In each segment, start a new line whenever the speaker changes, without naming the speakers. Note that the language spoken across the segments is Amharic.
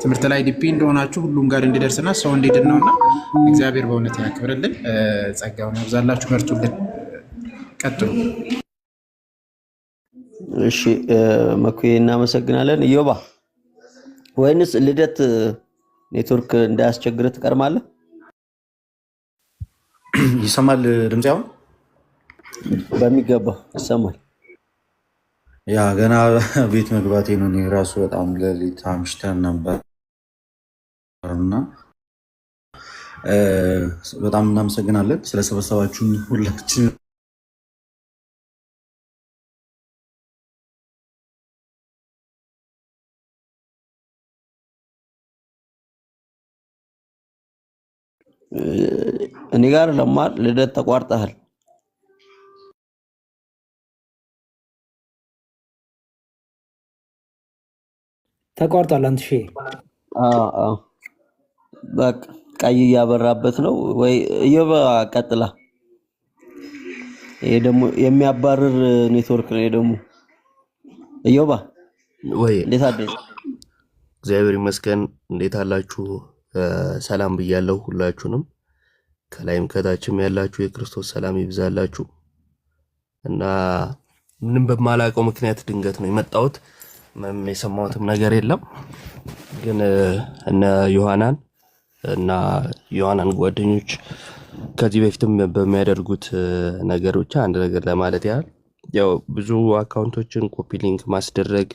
ትምህርት ላይ ዲፔንድ ሆናችሁ ሁሉም ጋር እንዲደርስና ሰው እንዲድን ነውና እግዚአብሔር በእውነት ያክብርልን፣ ጸጋውን ያብዛላችሁ፣ በርቱልን፣ ቀጥሉ።
እሺ መኩዬ እናመሰግናለን። ኢዮባ ወይንስ ልደት ኔትወርክ እንዳያስቸግርህ ትቀርማለህ?
ይሰማል ድምጼ? አሁን
በሚገባ ይሰማል።
ያ ገና ቤት መግባቴ ነው። እኔ ራሱ በጣም ሌሊት አምሽተን ነበር እና በጣም እናመሰግናለን ስለሰበሰባችሁን ሁላችን።
እኔ ጋር ለማር ልደት ተቋርጠሃል።
ተቋርጧል። አንተ ሺ
በቃ ቀይ እያበራበት ነው ወይ? ኢዮባ ቀጥላ። ይሄ ደግሞ የሚያባርር ኔትወርክ ነው። ይሄ ደግሞ ኢዮባ
ወይ
እንዴት አደረ?
እግዚአብሔር ይመስገን። እንዴት አላችሁ? ሰላም ብያለሁ ሁላችሁንም። ከላይም ከታችም ያላችሁ የክርስቶስ ሰላም ይብዛላችሁ። እና ምንም በማላውቀው ምክንያት ድንገት ነው የመጣሁት። ምንም የሰማሁትም ነገር የለም። ግን እነ ዮሐናን እና ዮሐናን ጓደኞች ከዚህ በፊትም በሚያደርጉት ነገሮች አንድ ነገር ለማለት ያህል ያው ብዙ አካውንቶችን ኮፒ ሊንክ ማስደረግ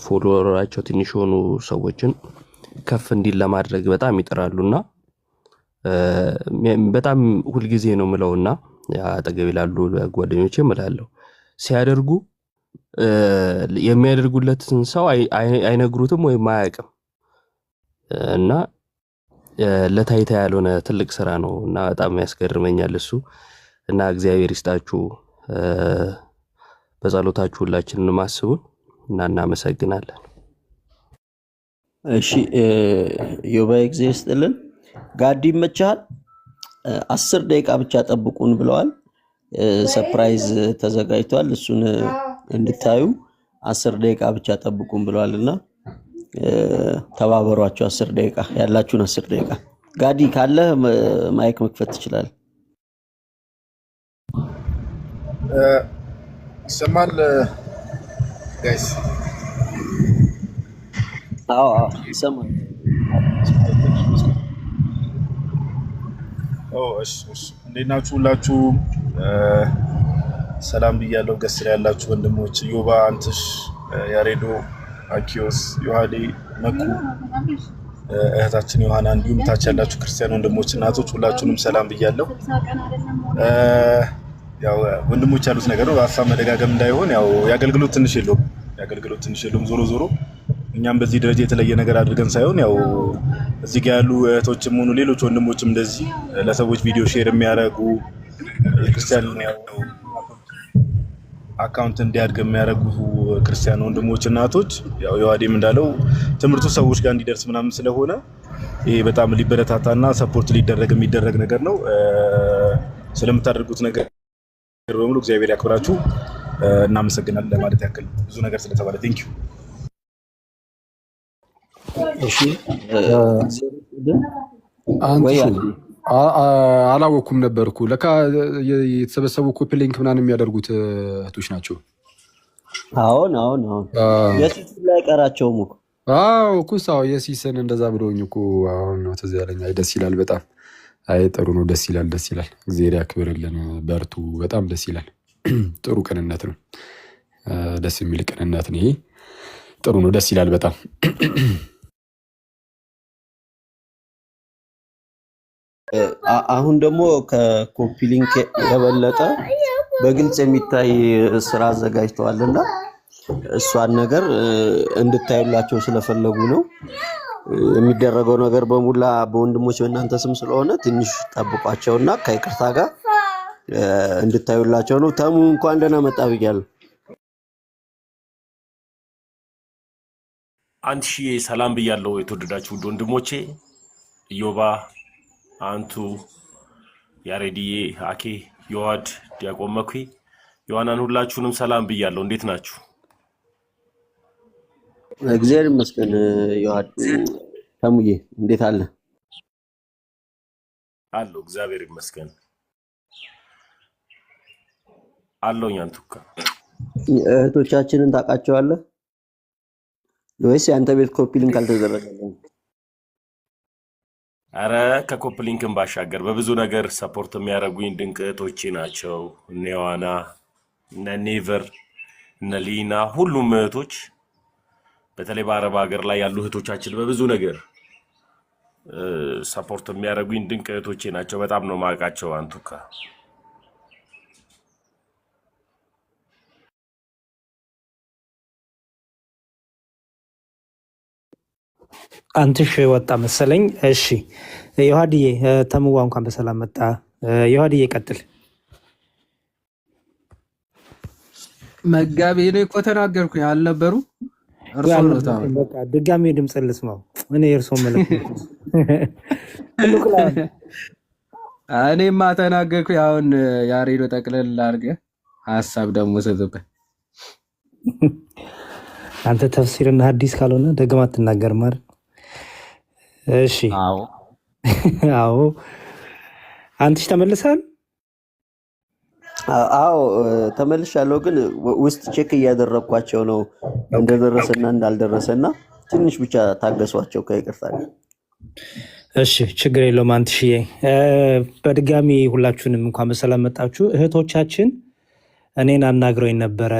ፎሎወራቸው ትንሽ ሆኑ ሰዎችን ከፍ እንዲል ለማድረግ በጣም ይጥራሉና በጣም ሁሉ ጊዜ ነው ምለውና አጠገብ ይላሉ ጓደኞቼ እላለሁ ሲያደርጉ የሚያደርጉለትን ሰው አይነግሩትም ወይ ማያውቅም እና ለታይታ ያልሆነ ትልቅ ስራ ነው እና በጣም ያስገርመኛል እሱ እና እግዚአብሔር ይስጣችሁ በጸሎታችሁ ሁላችንን ማስቡን እና እናመሰግናለን።
እሺ ኢዮባ እግዚአብሔር ይስጥልን። ጋዲ ይመቻል። 10 ደቂቃ ብቻ ጠብቁን ብለዋል። ሰርፕራይዝ ተዘጋጅቷል። እሱን እንድታዩ 10 ደቂቃ ብቻ ጠብቁን ብለዋልና ተባበሯቸው። 10 ደቂቃ ያላችሁን 10 ደቂቃ ጋዲ ካለ ማይክ መክፈት ትችላለህ።
ይሰማል ጋይስ?
አዎ ይሰማል።
እሺ እንዴት ናችሁ ሁላችሁ? ሰላም ብያለሁ። ገስር ያላችሁ ወንድሞች ዮባ፣ አንትሽ፣ ያሬዶ፣ አኪዮስ፣ ዮሐዴ፣ መኩ፣ እህታችን ዮሐና እንዲሁም ታች ያላችሁ ክርስቲያን ወንድሞች እናቶች ሁላችሁንም ሰላም ብያለሁ። ያው ወንድሞች ያሉት ነገር ነው ሀሳብ መደጋገም እንዳይሆን ያው ያገልግሎት ትንሽ የለውም ዞሮ ዞሮ እኛም በዚህ ደረጃ የተለየ ነገር አድርገን ሳይሆን ያው እዚህ ጋር ያሉ እህቶችም ሆኑ ሌሎች ወንድሞችም እንደዚህ ለሰዎች ቪዲዮ ሼር የሚያደርጉ የክርስቲያን አካውንት እንዲያድግ የሚያደርጉ ክርስቲያን ወንድሞች እናቶች ያው የዋዴም እንዳለው ትምህርቱ ሰዎች ጋር እንዲደርስ ምናምን ስለሆነ ይሄ በጣም ሊበረታታና ሰፖርት ሊደረግ የሚደረግ ነገር ነው። ስለምታደርጉት ነገር በሙሉ እግዚአብሔር ያክብራችሁ። እናመሰግናለን ለማለት ያክል ብዙ ነገር ስለተባለ ቴንክ ዩ።
እሺ
አላወኩም ነበርኩ ለካ የተሰበሰቡ ኮፒ ሊንክ ምናምን የሚያደርጉት እህቶች ናቸው።
አሁን የሲስ ላይ ቀራቸውም እኮ
ኩሳው የሲስን እንደዛ ብሎኝ እኮ አሁን ነው ትዝ ያለኝ። አይ ደስ ይላል በጣም አይ ጥሩ ነው። ደስ ይላል። እግዚአብሔር ያክብርልን። በርቱ። በጣም ደስ ይላል። ጥሩ ቅንነት ነው። ደስ የሚል ቅንነት ነው። ይሄ ጥሩ ነው። ደስ ይላል በጣም
አሁን ደግሞ ከኮፒ ሊንክ የበለጠ በግልጽ የሚታይ ስራ አዘጋጅተዋልና እሷን ነገር እንድታዩላቸው ስለፈለጉ ነው። የሚደረገው ነገር በሙላ በወንድሞች በእናንተ ስም ስለሆነ ትንሽ ጠብቋቸውና ከይቅርታ ጋር እንድታዩላቸው ነው። ተሙ እንኳን ደህና መጣ ብያለሁ።
አንቺ ሰላም ብያለሁ። የተወደዳችሁ ወንድሞቼ ኢዮባ፣ አንቱ፣ ያሬዲዬ፣ አኬ፣ ዮሐድ፣ ዲያቆን መኩ፣ ዮሐናን ሁላችሁንም ሰላም ብያለሁ። እንዴት ናችሁ?
እግዚአብሔር ይመስገን። ዮሐድ ተሙዬ እንዴት አለ?
አለው እግዚአብሔር ይመስገን አለውኝ። አንቱካ
እህቶቻችንን ታውቃቸዋለህ ወይስ የአንተ ቤት ኮፒ ሊንክ አልተደረገልህም?
አረ ከኮፕ ሊንክን ባሻገር በብዙ ነገር ሰፖርት የሚያደርጉኝ ድንቅ እህቶቼ ናቸው። እነ ዮሐና፣ እነ ኔቨር፣ እነ ሊና ሁሉም እህቶች በተለይ በአረብ ሀገር ላይ ያሉ እህቶቻችን በብዙ ነገር ሰፖርት የሚያደርጉኝ ድንቅ እህቶቼ ናቸው። በጣም ነው ማውቃቸው። አንቱካ
አንትሽ ወጣ መሰለኝ። እሺ ዮሐድዬ ተምዋ እንኳን በሰላም መጣ። ዮሐድዬ ቀጥል።
መጋቢ እኔ እኮ ተናገርኩኝ አልነበሩ እርሶ ነው ታው
በቃ ድጋሜ ድምጽ ልስማው። እኔ የእርሶ መልክ
እኔማ ተናገርኩኝ። አሁን ያሬዶ ጠቅለል አድርገህ ሀሳብ ደግሞ ሰጥበት።
አንተ ተፍሲርና ሐዲስ ካልሆነ ደግማ አትናገርም አይደል? እሺ
አዎ
አዎ። አንተሽ ተመልሰሃል?
አዎ ተመልሻለሁ፣ ግን ውስጥ ቼክ እያደረግኳቸው ነው እንደደረሰና እንዳልደረሰና ትንሽ ብቻ ታገሷቸው ከይቅርታ ጋር።
እሺ ችግር የለውም አንትሽዬ። በድጋሚ ሁላችሁንም እንኳን በሰላም መጣችሁ። እህቶቻችን እኔን አናግረውኝ ነበረ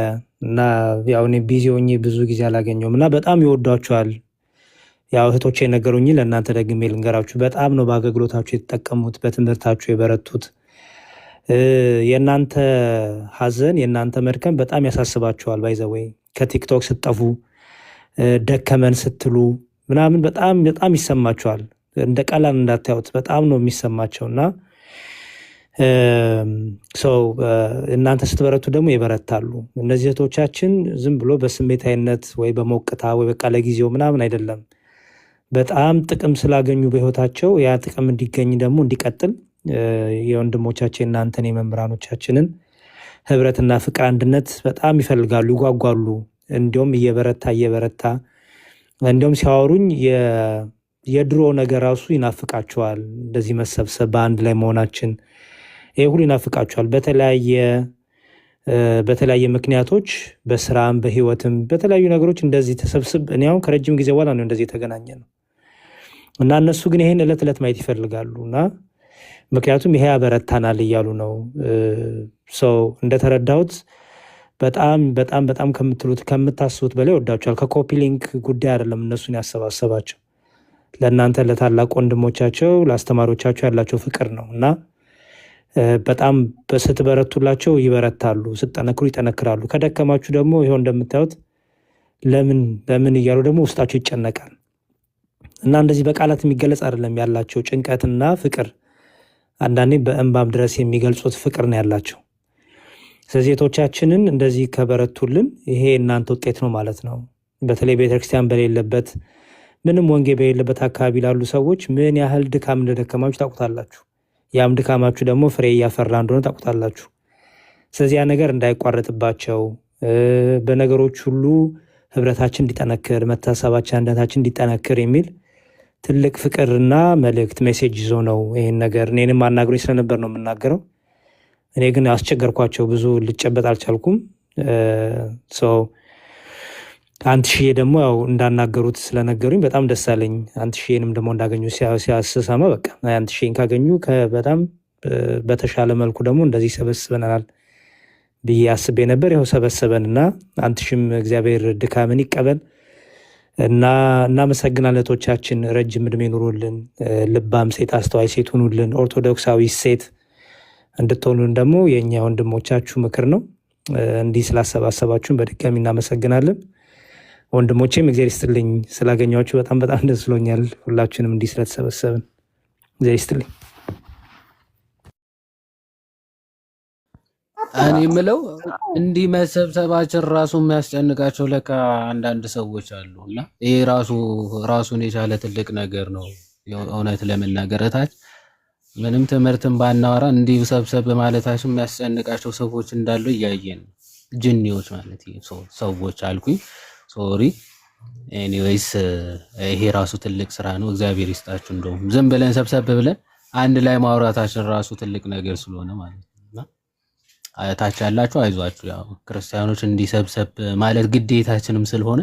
እና ያው እኔ ቢዚ ሆኜ ብዙ ጊዜ አላገኘሁም እና በጣም ይወዷችኋል። ያው እህቶቼ የነገሩኝ ለእናንተ ደግሜ ልንገራችሁ። በጣም ነው በአገልግሎታችሁ የተጠቀሙት፣ በትምህርታችሁ የበረቱት። የእናንተ ሀዘን የእናንተ መድከም በጣም ያሳስባቸዋል። ባይዘወይ ከቲክቶክ ስትጠፉ ደከመን ስትሉ ምናምን በጣም በጣም ይሰማቸዋል። እንደ ቀላል እንዳታዩት በጣም ነው የሚሰማቸው እና ሰው እናንተ ስትበረቱ ደግሞ ይበረታሉ። እነዚህ እህቶቻችን ዝም ብሎ በስሜታዊነት ወይ በሞቅታ ወይ በቃ ለጊዜው ምናምን አይደለም። በጣም ጥቅም ስላገኙ በህይወታቸው ያ ጥቅም እንዲገኝ ደግሞ እንዲቀጥል የወንድሞቻችን እናንተን የመምህራኖቻችንን ህብረትና ፍቅር አንድነት በጣም ይፈልጋሉ፣ ይጓጓሉ። እንዲሁም እየበረታ እንዲሁም ሲያወሩኝ የድሮ ነገር ራሱ ይናፍቃቸዋል። እንደዚህ መሰብሰብ በአንድ ላይ መሆናችን ይሄ ሁሉ ይናፍቃቸዋል። በተለያየ ምክንያቶች በስራም በህይወትም በተለያዩ ነገሮች እንደዚህ ተሰብስብ እኔ አሁን ከረጅም ጊዜ በኋላ ነው እንደዚህ የተገናኘ ነው እና እነሱ ግን ይሄን እለት እለት ማየት ይፈልጋሉ እና ምክንያቱም ይሄ ያበረታናል እያሉ ነው። ሰው እንደተረዳሁት በጣም በጣም በጣም ከምትሉት ከምታስቡት በላይ ወዳቸዋል። ከኮፒ ሊንክ ጉዳይ አይደለም እነሱን ያሰባሰባቸው ለእናንተ ለታላቅ ወንድሞቻቸው ለአስተማሪዎቻቸው ያላቸው ፍቅር ነው እና በጣም ስትበረቱላቸው ይበረታሉ፣ ስትጠነክሩ ይጠነክራሉ። ከደከማችሁ ደግሞ ይኸው እንደምታዩት ለምን እያሉ ደግሞ ውስጣቸው ይጨነቃል እና እንደዚህ በቃላት የሚገለጽ አይደለም ያላቸው ጭንቀትና ፍቅር፣ አንዳንዴ በእንባም ድረስ የሚገልጹት ፍቅር ነው ያላቸው። ስለዚህ እህቶቻችንን እንደዚህ ከበረቱልን ይሄ እናንተ ውጤት ነው ማለት ነው። በተለይ ቤተክርስቲያን በሌለበት ምንም ወንጌል በሌለበት አካባቢ ላሉ ሰዎች ምን ያህል ድካም እንደደከማችሁ ታውቁታላችሁ። ያም ድካማችሁ ደግሞ ፍሬ እያፈራ እንደሆነ ታውቁታላችሁ። ስለዚህ ያ ነገር እንዳይቋረጥባቸው በነገሮች ሁሉ ህብረታችን እንዲጠነክር፣ መታሰባችን አንድነታችን እንዲጠነክር የሚል ትልቅ ፍቅርና መልእክት ሜሴጅ ይዞ ነው ይሄን ነገር እኔንም አናግሮኝ ስለነበር ነው የምናገረው። እኔ ግን አስቸገርኳቸው፣ ብዙ ልጨበጥ አልቻልኩም። አንትሽዬ ደግሞ ያው እንዳናገሩት ስለነገሩኝ በጣም ደስ አለኝ። አንትሽዬንም ደግሞ እንዳገኙ ሲያስሰማ በቃ አንትሽዬን ካገኙ በጣም በተሻለ መልኩ ደግሞ እንደዚህ ሰበስበናል ብዬ አስቤ ነበር። ይኸው ሰበሰበንና አንትሽም እግዚአብሔር ድካምን ይቀበል እና እናመሰግናለን። እህቶቻችን ረጅም እድሜ ኑሩልን፣ ልባም ሴት አስተዋይ ሴት ሁኑልን፣ ኦርቶዶክሳዊ ሴት እንድትሆኑን ደግሞ የእኛ ወንድሞቻችሁ ምክር ነው። እንዲህ ስላሰባሰባችሁን በድጋሚ እናመሰግናለን። ወንድሞቼም እግዚአብሔር ይስጥልኝ ስላገኘኋችሁ በጣም በጣም ደስ ብሎኛል። ሁላችንም እንዲህ ስለተሰበሰብን እግዚአብሔር ይስጥልኝ።
እኔ የምለው እንዲህ መሰብሰባችን ራሱ የሚያስጨንቃቸው ለካ አንዳንድ ሰዎች አሉ እና ይሄ ራሱን የቻለ ትልቅ ነገር ነው። እውነት ለመናገር እታች ምንም ትምህርትን ባናወራ እንዲህ ሰብሰብ ማለታችን የሚያስጨንቃቸው ሰዎች እንዳሉ እያየን ጅኒዎች ማለት ሰዎች አልኩኝ ሶሪ ኤኒዌይስ ይሄ ራሱ ትልቅ ስራ ነው። እግዚአብሔር ይስጣችሁ። እንደውም ዝም ብለን ሰብሰብ ብለን አንድ ላይ ማውራታችን ራሱ ትልቅ ነገር ስለሆነ ማለት ነው። እና ታች ያላችሁ አይዟችሁ፣ ያው ክርስቲያኖች እንዲሰብሰብ ማለት ግዴታችንም ስለሆነ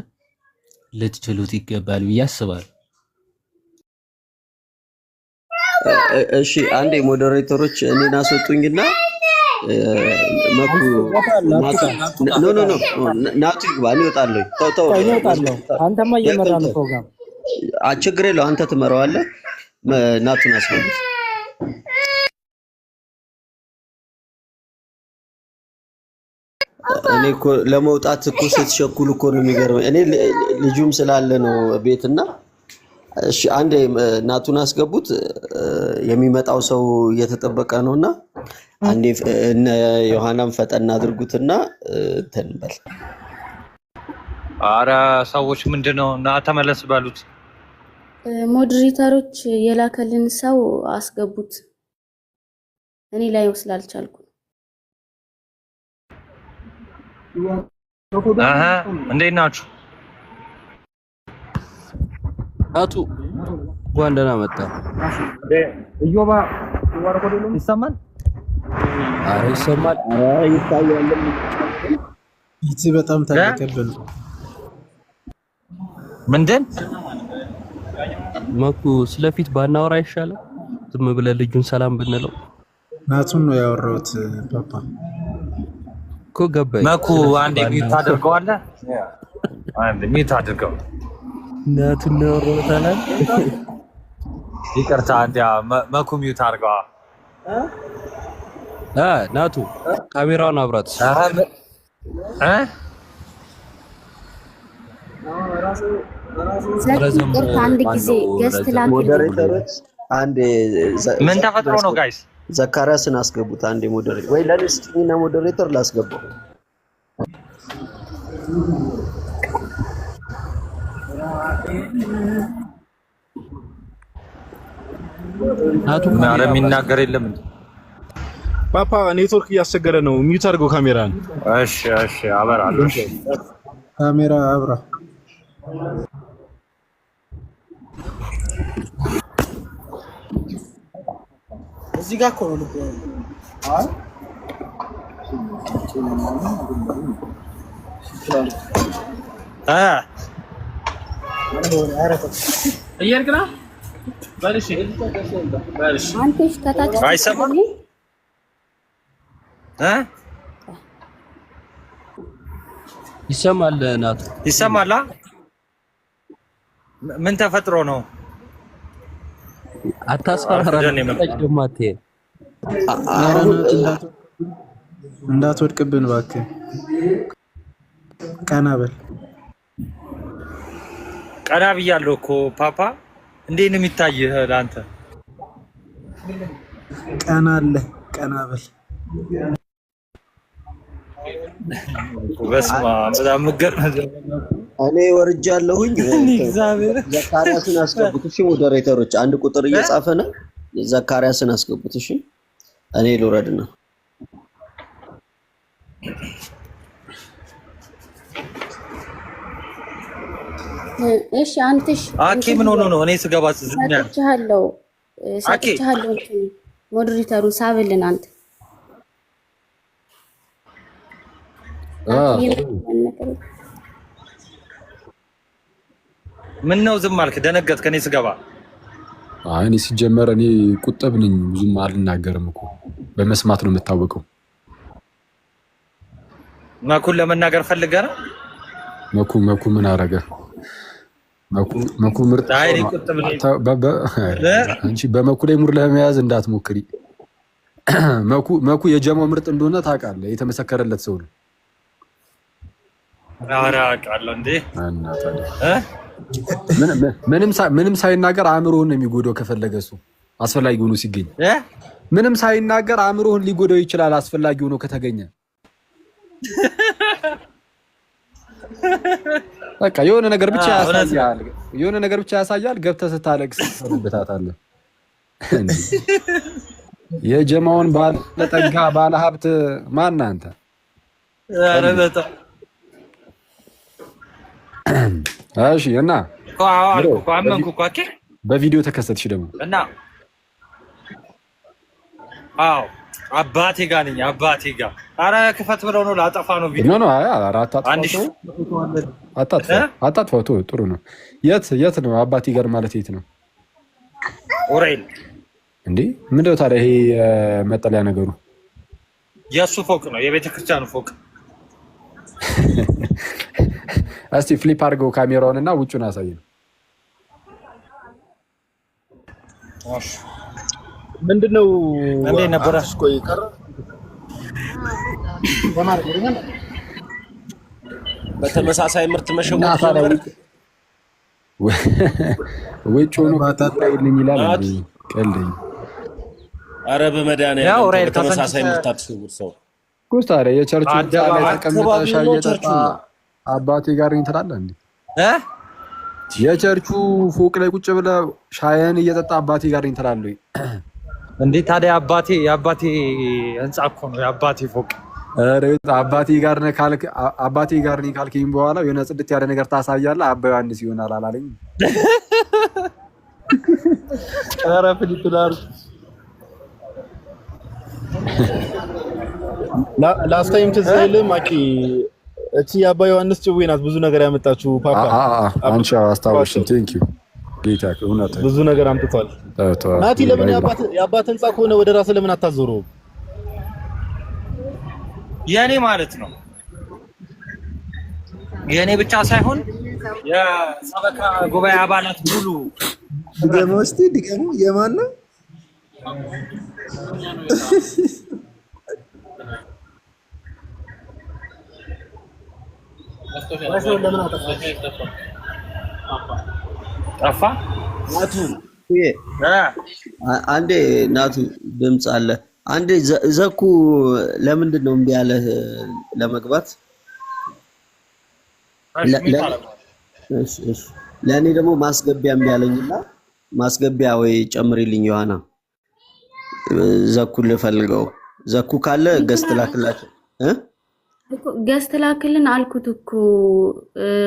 ልትችሉት ይገባል ብዬ አስባለሁ።
እሺ አንዴ ሞዴሬተሮች እኔን አስወጡኝና መኩ ናቱ ይግባ። እኔ እወጣለሁ። ተው
አንተማ እየመራ ነው ፕሮግራም።
ችግር የለው፣ አንተ ትመራዋለህ። ናቱን አስገቡት። እኔ እኮ ለመውጣት እኮ ስትሸኩል እኮ ነው የሚገርመኝ። እኔ ልጁም ስላለ ነው ቤትና። እሺ አንዴ ናቱን አስገቡት። የሚመጣው ሰው እየተጠበቀ ነውና አንዴ እነ ዮሐናም ፈጠን አድርጉትና እንትን በል።
አረ ሰዎች ምንድነው? እና ተመለስ ባሉት
ሞዴሬተሮች የላከልን ሰው አስገቡት። እኔ ላይ ስላልቻልኩ
እንዴት ናችሁ?
ናቱ እንኳን ደህና መጣ።
እዮባ ይሰማል?
አረ ይሰማል። አረ ይታያል።
ይቺ በጣም ታቀበል
ምንድን
መኩ ስለፊት ባናወራ ይሻላል። ዝም ብለን ልጁን ሰላም ብንለው።
ናቱን ነው ያወራሁት ፓፓ
እኮ ገባኝ።
መኩ አንዴ ሚውት ታደርገዋለህ? አንዴ ሚውት አድርገው።
ናቱን ነው ያወራሁት።
ይቅርታ አንዴ መኩ ሚውት አድርገዋ።
ናቱ ካሜራውን አብራት።
አንድ ጊዜ ገስት
ሞዴሬተሮች አንዴ
ምን ተፈጥሮ ነው ጋይስ?
ዘካሪያስን አስገቡት አንዴ ሞዴሬተር ወይ ለኔስቲና ሞዴሬተር ላስገባው።
ናቱ ማረ የሚናገር የለም እንዴ?
ፓፓ ኔትወርክ እያስቸገረ ነው። ሚውት አድርገው ካሜራን።
እሺ አበራለሁ።
ካሜራ አብራ።
እዚህ ጋር እኮ ነው ልብ። አይ
እየርግና ባልሽ
አንተሽ ከታች
አይሰማም?
ይሰማል? ናቱ
ይሰማል? ምን ተፈጥሮ ነው?
አታስፈራራ። ደማቴ
እንዳትወድቅብን እባክህ። ቀና በል።
ቀና ብያለሁ እኮ ፓፓ። እንዴት ነው የሚታይህ ለአንተ?
ቀና አለ። ቀና በል።
በስመ አብ በጣም ምገርም።
እኔ ወርጃለሁኝ። ዘካሪያስን አስገቡት። እሺ ሞዴሬተሮች አንድ ቁጥር እየጻፈ ነው። ዘካሪያስን አስገቡት። እሺ እኔ ልውረድ ነው።
እሺ አንተሽ
አኪ ምን ሆኖ ነው? እኔ ስገባ ዝም ያለ
ሰጥቻለሁ። ሞዴሬተሩን ሳብልን አንተ
ምን ነው ዝም አልክ? ደነገጥክ? እኔ ስገባ
አይ እኔ ሲጀመር እኔ ቁጥብ ነኝ፣ ብዙም አልናገርም እኮ በመስማት ነው የምታወቀው።
መኩን ለመናገር ፈልገህ ነው?
መኩ ምን አረገ? መኩ ምርጥ አንቺ በመኩ ላይ ሙር ለመያዝ እንዳትሞክሪ። መኩ የጀማው ምርጥ እንደሆነ ታውቃለህ። የተመሰከረለት ሰው ነው።
ኧረ አውቃለሁ እንዴ።
ምንም ሳይናገር አእምሮህን ነው የሚጎዳው። ከፈለገ እሱ አስፈላጊ ሆኖ ሲገኝ ምንም ሳይናገር አእምሮህን ሊጎዳው ይችላል። አስፈላጊ ሆኖ ከተገኘ በቃ የሆነ ነገር ብቻ ያሳያል። ገብተህ ስታለቅስ ትሰነብታታለህ። የጀማውን ባለጠጋ ባለሀብት ማን አንተ?
ኧረ በጣም
እሺ እና
አልኩ እኮ አመንኩ እኮ ኦኬ።
በቪዲዮ ተከሰትሽ ደግሞ
እና አዎ አባቴ ጋር ነኝ አባቴ ጋር። ኧረ ክፈት ብለው ነው ላጠፋ ነው ቪዲዮ
ኖ አይ አታጥፋው ጥሩ ነው። የት ነው አባቴ ጋር ማለት የት ነው?
ኡራኤል
እንዴ ምንድነው ታዲያ ይሄ መጠለያ ነገሩ?
የእሱ ፎቅ ነው የቤተክርስቲያኑ ፎቅ።
እስቲ ፍሊፕ አድርገው ካሜራውን እና ውጭውን አሳየን።
ምንድነው
እንዴ ነበር?
ቆይ ቀረ
በተመሳሳይ ምርት መሸወድ ጀመረ።
ውጭ ሆኖ ባታጣይልኝ ይላል እንዴ ቀልደኝ።
አረ በመድኃኒዓለም በተመሳሳይ ምርት አትሸውድ ሰው
ኩስታረ የቸርቹ ላይ ተቀምጠ ሻይ እየጠጣ አባቴ ጋር ነኝ ትላለህ እንዴ? የቸርቹ ፎቅ ላይ ቁጭ ብለህ ሻይን እየጠጣ አባቴ ጋር ነኝ ትላለህ
እንዴ? ታዲያ የአባቴ ህንጻ እኮ ነው የአባቴ ፎቅ።
አረ አባቴ ጋር ነኝ ካልከኝ በኋላ የሆነ ጽድት ያለ ነገር ታሳያለህ። አባ ዮሐንስ ይሆናል አላለኝ?
ኧረ ፍሊፕላር ላስት ታይም ትዝ አይልም አቂ እቺ አባ ዮሐንስ ጭዌ ናት ብዙ ነገር ያመጣችው። ፓፓ
አንቺ አስታወሽኝ። ቴንክ ዩ ጌታ እውነት
ብዙ ነገር አምጥቷል። ናቲ ለምን የአባት ህንጻ ከሆነ ወደ ራስ ለምን አታዞረው?
የኔ ማለት ነው የኔ ብቻ ሳይሆን የሰበካ ጉባኤ አባላት ሙሉ
ድገሙ የማን ነው?
ጠፋ
ናቱ አንዴ ናቱ ድምፅ አለ አንዴ ዘኩ ለምንድን ነው እምቢ ያለህ ለመግባት? ለእኔ ደግሞ ማስገቢያ እምቢ አለኝና ማስገቢያ ወይ ጨምሪልኝ ዮሐና ዘኩ ልፈልገው። ዘኩ ካለ ገስት ላክላቸው
ገስት ላክልን አልኩት እኮ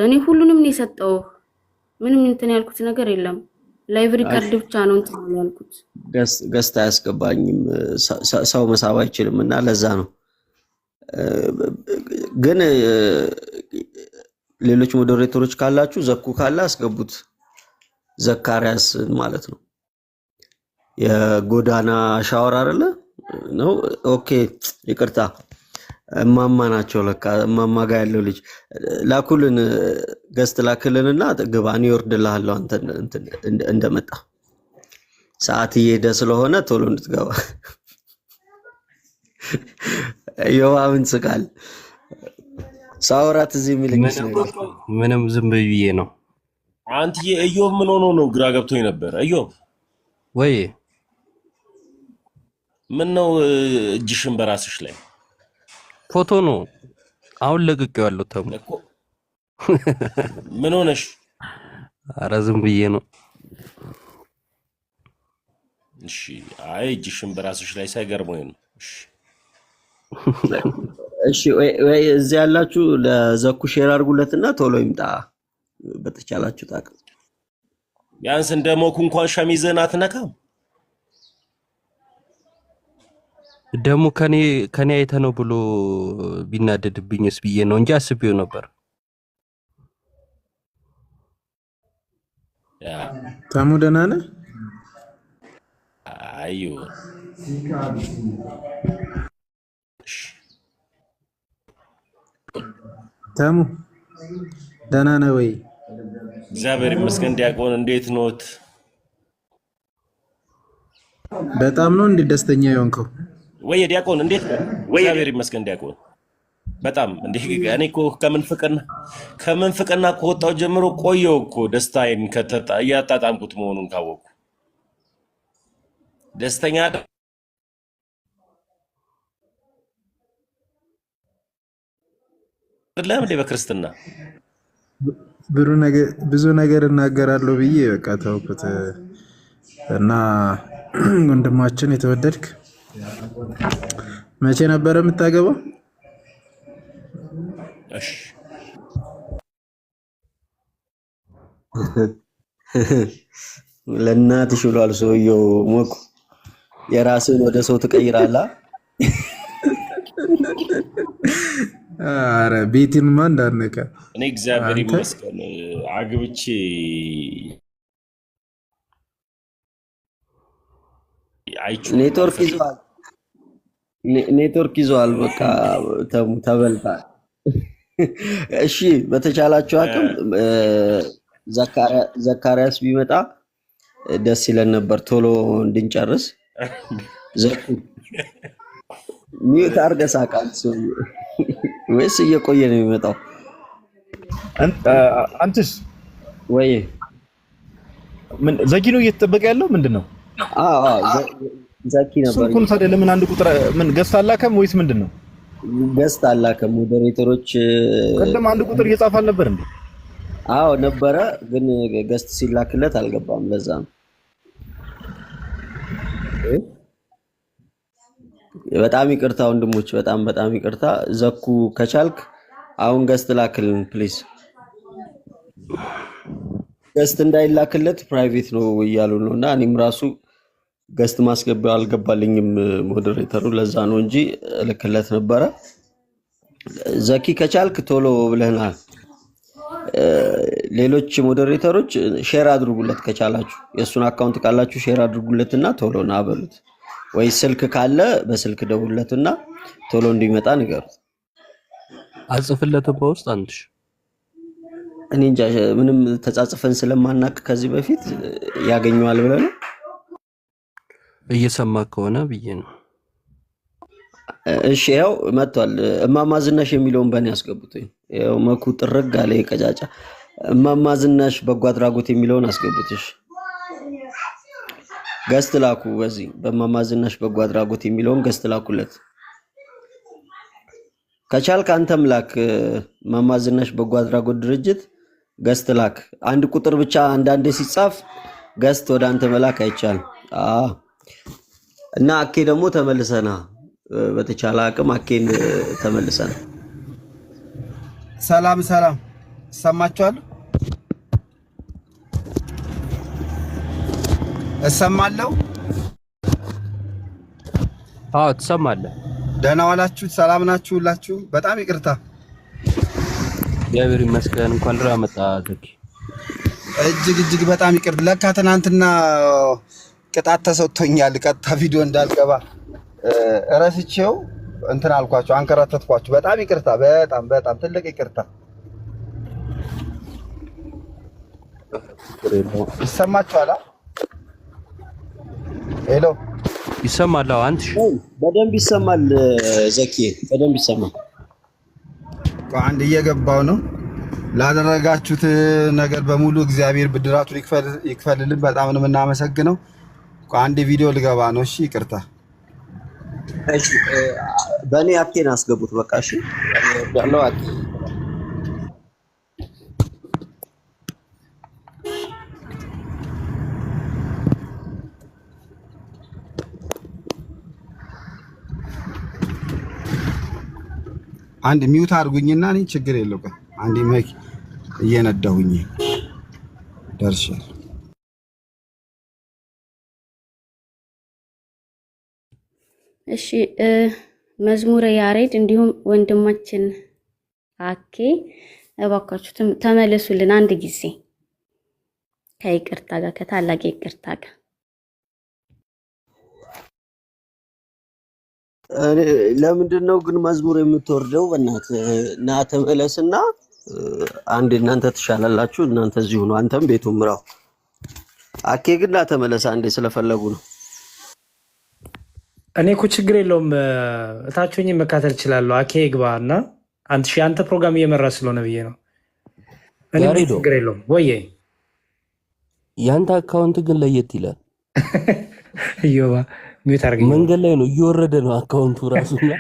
እኔ ሁሉንም ነው የሰጠው። ምንም እንትን ያልኩት ነገር የለም። ላይቭ ሪከርድ ብቻ ነው እንትን ያልኩት።
ገስት አያስገባኝም ሰው መሳብ አይችልም እና ለዛ ነው። ግን ሌሎች ሞዴሬተሮች ካላችሁ ዘኩ ካለ አስገቡት። ዘካሪያስ ማለት ነው የጎዳና ሻወር አይደለ ነው? ኦኬ ይቅርታ እማማ ናቸው ለካ። እማማ ጋር ያለው ልጅ ላኩልን ገስት ላክልንና ግባ። እኔ እወርድልሃለሁ አንተ እንደመጣ ሰዓት እየሄደ ስለሆነ ቶሎ እንድትገባ። ዮሐን ስቃል ሳውራት እዚህ የሚልኝስ ነገር
ምንም ዝም ብዬ ነው።
አንተዬ እዮብ ምን ሆኖ ነው? ግራ ገብቶኝ ነበር። እዮብ
ወይ
ምን ነው እጅሽን በራስሽ ላይ
ፎቶ ነው አሁን ለቅቄዋለሁ። ተሙ
ምን ሆነሽ?
ኧረ ዝም ብዬ ነው።
እሺ አይ እጅሽን በራስሽ ላይ ሳይገርመኝ ነው።
እሺ ወይ እዚህ ያላችሁ ለዘኩ ሼር አድርጉለትና ቶሎ ይምጣ በተቻላችሁ ታውቁ።
ቢያንስ እንደሞኩ እንኳን ሸሚዝህን አትነካም።
ደግሞ ከኔ አይተ ነው ብሎ ቢናደድብኝስ ብዬ ነው እንጂ አስቤው ነበር።
ታሙ ደህና ነህ?
አዩ
ታሙ ደህና ነህ ወይ?
እግዚአብሔር ይመስገን። ዲያቆን እንዴት ኖት?
በጣም ነው እንዴ ደስተኛ የሆንከው?
ወይ ዲያቆን እንዴት ነው? እግዚአብሔር ይመስገን ዲያቆን በጣም እንዴ እኔ እኮ ከምንፍቅና ከወጣው ጀምሮ ቆየው እኮ ደስታዬን እያጣጣምኩት መሆኑን ካወቁ ደስተኛ አይደለም እንዴ በክርስትና
ብዙ ነገር እናገራለሁ ብዬ በቃ ተውኩት እና ወንድማችን የተወደድክ መቼ ነበር የምታገባው?
እሺ
ለእናትሽ ብሏል ሰውየው። ሞቁ የራስን ወደ ሰው ትቀይራለህ።
አረ ቤቴንማ እንዳነቀ
እኔ እግዚአብሔር
አንተ
ይመስገን አግብቼ አይቼው
ኔትወርክ
አልፈልግም።
ይዟል፣ ኔትወርክ ይዟል። በቃ ተበልቷል። እሺ በተቻላችሁ አቅም ዘካርያስ ቢመጣ ደስ ይለን ነበር ቶሎ እንድንጨርስ። ዘኩ ሚዩት አድርገህ ሳቃል ወይስ እየቆየ ነው የሚመጣው?
አንተስ
ወይ
ምን ዘኪ ነው እየተጠበቀ ያለው ምንድን ነው?
ዘኪ ነበር።
እሱን ታዲያ ለምን አንድ ቁጥር ምን ገስት አላከም ወይስ ምንድን ነው?
ገስት አላከም። ሞዴሬተሮች
ቀደም አንድ ቁጥር እየጻፈ አልነበር እንዴ?
አዎ ነበረ፣ ግን ገስት ሲላክለት አልገባም። ለዛ ነው። በጣም ይቅርታ ወንድሞች፣ በጣም ይቅርታ። ዘኩ ከቻልክ አሁን ገስት ላክልን ፕሊዝ። ገስት እንዳይላክለት ፕራይቬት ነው እያሉ ነው እና እኔም ራሱ ገስት ማስገቢያው አልገባልኝም ሞዴሬተሩ። ለዛ ነው እንጂ ልክለት ነበረ። ዘኪ ከቻልክ ቶሎ ብለናል። ሌሎች ሞዴሬተሮች ሼር አድርጉለት ከቻላችሁ፣ የእሱን አካውንት ካላችሁ ሼር አድርጉለትና ቶሎ ና በሉት። ወይ ስልክ ካለ በስልክ ደውሉለትና ቶሎ እንዲመጣ ንገሩት።
አጽፍለት በውስጥ አንትሽ
እኔ እንጃ ምንም ተጻጽፈን ስለማናቅ ከዚህ በፊት ያገኘዋል ብለን ነው።
እየሰማ ከሆነ ብዬ ነው።
እሺ ያው መጥቷል። እማማ ዝናሽ የሚለውን በእኔ ያስገቡት። ያው መኩ ጥርግ አለ የቀጫጫ እማማ ዝናሽ በጎ አድራጎት የሚለውን አስገቡት። እሺ ገስት ላኩ። በዚህ በእማማ ዝናሽ በጎ አድራጎት የሚለውን ገስት ላኩለት። ከቻልክ አንተም ላክ። እማማ ዝናሽ በጎ አድራጎት ድርጅት ገስት ላክ። አንድ ቁጥር ብቻ አንዳንዴ ሲጻፍ ገስት ወደ አንተ መላክ አይቻልም። እና አኬ ደግሞ ተመልሰና በተቻለ አቅም አኬን ተመልሰና።
ሰላም እሰማችኋለሁ? እሰማለሁ?
አዎ ትሰማለህ።
ደህና ዋላችሁ? ሰላም ናችሁ ሁላችሁ? በጣም ይቅርታ።
እግዚአብሔር ይመስገን። እንኳን ደህና መጣ ዘኪ።
እጅግ በጣም ይቅርታ። ለካ ትናንትና ቅጣት ተሰጥቶኛል። ቀጥታ ቪዲዮ እንዳልገባ እረስቼው እንትን አልኳችሁ፣ አንከራተትኳችሁ። በጣም ይቅርታ። በጣም ትልቅ ይቅርታ። ይሰማችኋል? ሄሎ
ይሰማል? አዎ አንተ
በደንብ ይሰማል ዘኪ፣ በደንብ ይሰማል።
አንድ እየገባው ነው። ላደረጋችሁት ነገር በሙሉ እግዚአብሔር ብድራቱን ይክፈልልን። በጣም ነው የምናመሰግነው። አንድ ቪዲዮ ልገባ ነው። እሺ ይቅርታ።
እሺ በእኔ አኬን አስገቡት። በቃ እሺ ያለው አኬ
አንድ ሚውት አድርጉኝና እኔ ችግር የለውም። አንድ ማይክ እየነዳሁኝ ደርሻለሁ።
እሺ መዝሙረ ያሬድ እንዲሁም ወንድማችን አኬ እባካችሁ ተመለሱልን አንድ ጊዜ ከይቅርታ ጋር ከታላቅ ይቅርታ ጋር።
ለምንድን ነው ግን መዝሙር የምትወርደው? በእናትህ ና ተመለስና አንድ እናንተ ትሻላላችሁ። እናንተ እዚሁ ነው፣ አንተም ቤቱ ምራው። አኬ ግን ና ተመለስ አንዴ ስለፈለጉ ነው።
እኔ እኮ ችግር የለውም እታችሁኝ መካተል እችላለሁ። አኬ ግባ እና አንተ ፕሮግራም እየመራ ስለሆነ ብዬ ነው። እኔ ችግር የለውም ወይ?
ያንተ አካውንት ግን ለየት ይላል።
እዮባ ሚዩት አድርገኝ።
መንገድ ላይ ነው እየወረደ ነው አካውንቱ ራሱና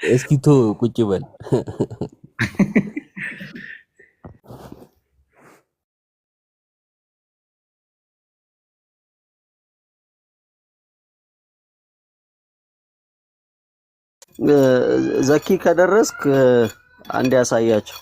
እስኪ ቶ ቁጭ በል።
ዘኪ ከደረስክ አንድ ያሳያቸው።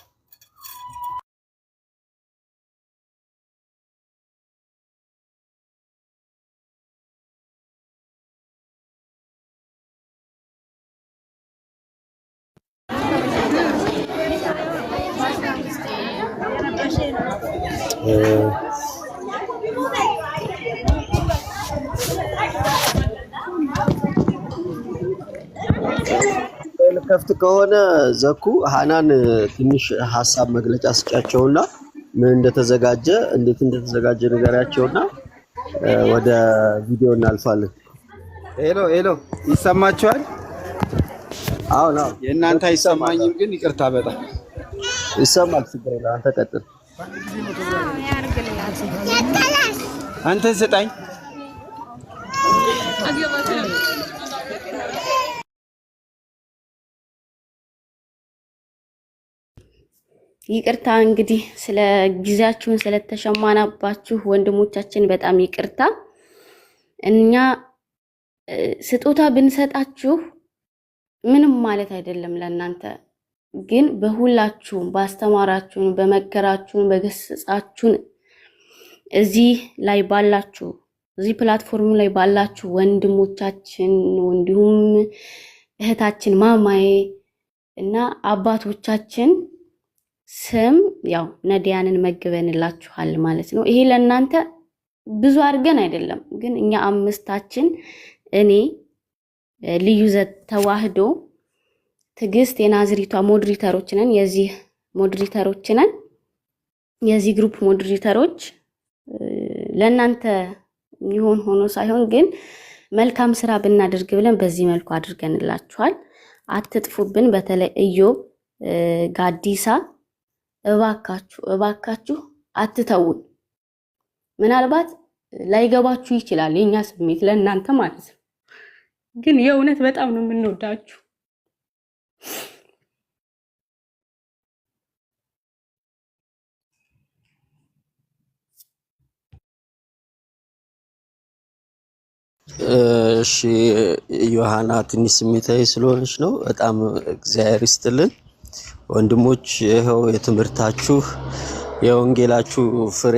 ከፍት ከሆነ ዘኩ ሃናን ትንሽ ሐሳብ መግለጫ ስጫቸውና ምን እንደተዘጋጀ እንዴት እንደተዘጋጀ ንገራቸውና ወደ ቪዲዮ እናልፋለን።
ሄሎ ይሰማችኋል?
አዎ
የእናንተ አይሰማኝም፣ ግን ይቅርታ በጣም
ይሰማል። ችግር የለም አንተ ቀጥል።
አንተ ስጣኝ።
ይቅርታ እንግዲህ ስለ ጊዜያችሁን ስለተሸማናባችሁ ወንድሞቻችን በጣም ይቅርታ። እኛ ስጦታ ብንሰጣችሁ ምንም ማለት አይደለም ለእናንተ፣ ግን በሁላችሁም ባስተማራችሁን፣ በመከራችሁን፣ በገሰጻችሁን እዚህ ላይ ባላችሁ እዚህ ፕላትፎርም ላይ ባላችሁ ወንድሞቻችን እንዲሁም እህታችን ማማዬ እና አባቶቻችን ስም ያው ነዲያንን መግበንላችኋል ማለት ነው። ይሄ ለእናንተ ብዙ አድርገን አይደለም፣ ግን እኛ አምስታችን እኔ ልዩ ተዋህዶ ትዕግስት የናዝሪቷ ሞዴሬተሮች ነን። የዚህ ሞዴሬተሮች ነን፣ የዚህ ግሩፕ ሞዴሬተሮች ለእናንተ ይሆን ሆኖ ሳይሆን ግን መልካም ስራ ብናደርግ ብለን በዚህ መልኩ አድርገንላችኋል። አትጥፉብን። በተለይ ኢዮብ ጋዲሳ እባካችሁ አትተውን። ምናልባት ላይገባችሁ ይችላል የኛ ስሜት ለእናንተ ማለት ነው፣ ግን የእውነት በጣም ነው የምንወዳችሁ።
እሺ ዮሐና ትንሽ ስሜታዊ ስለሆነች ነው። በጣም እግዚአብሔር ይስጥልን ወንድሞች። ይኸው የትምህርታችሁ የወንጌላችሁ ፍሬ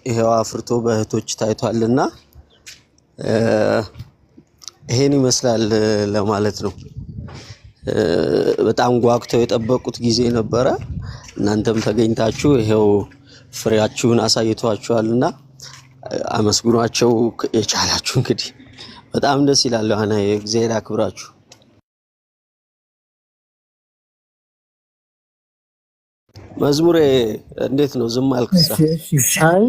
ይኸው አፍርቶ በእህቶች ታይቷልና ይሄን ይመስላል ለማለት ነው። በጣም ጓግተው የጠበቁት ጊዜ ነበረ። እናንተም ተገኝታችሁ ይኸው ፍሬያችሁን አሳይቷችኋልና አመስግኗቸው የቻላችሁ። እንግዲህ በጣም ደስ ይላል። ዮሐና እግዚአብሔር ያክብራችሁ። መዝሙሬ እንዴት ነው? ዝም አልክሳ?
አይ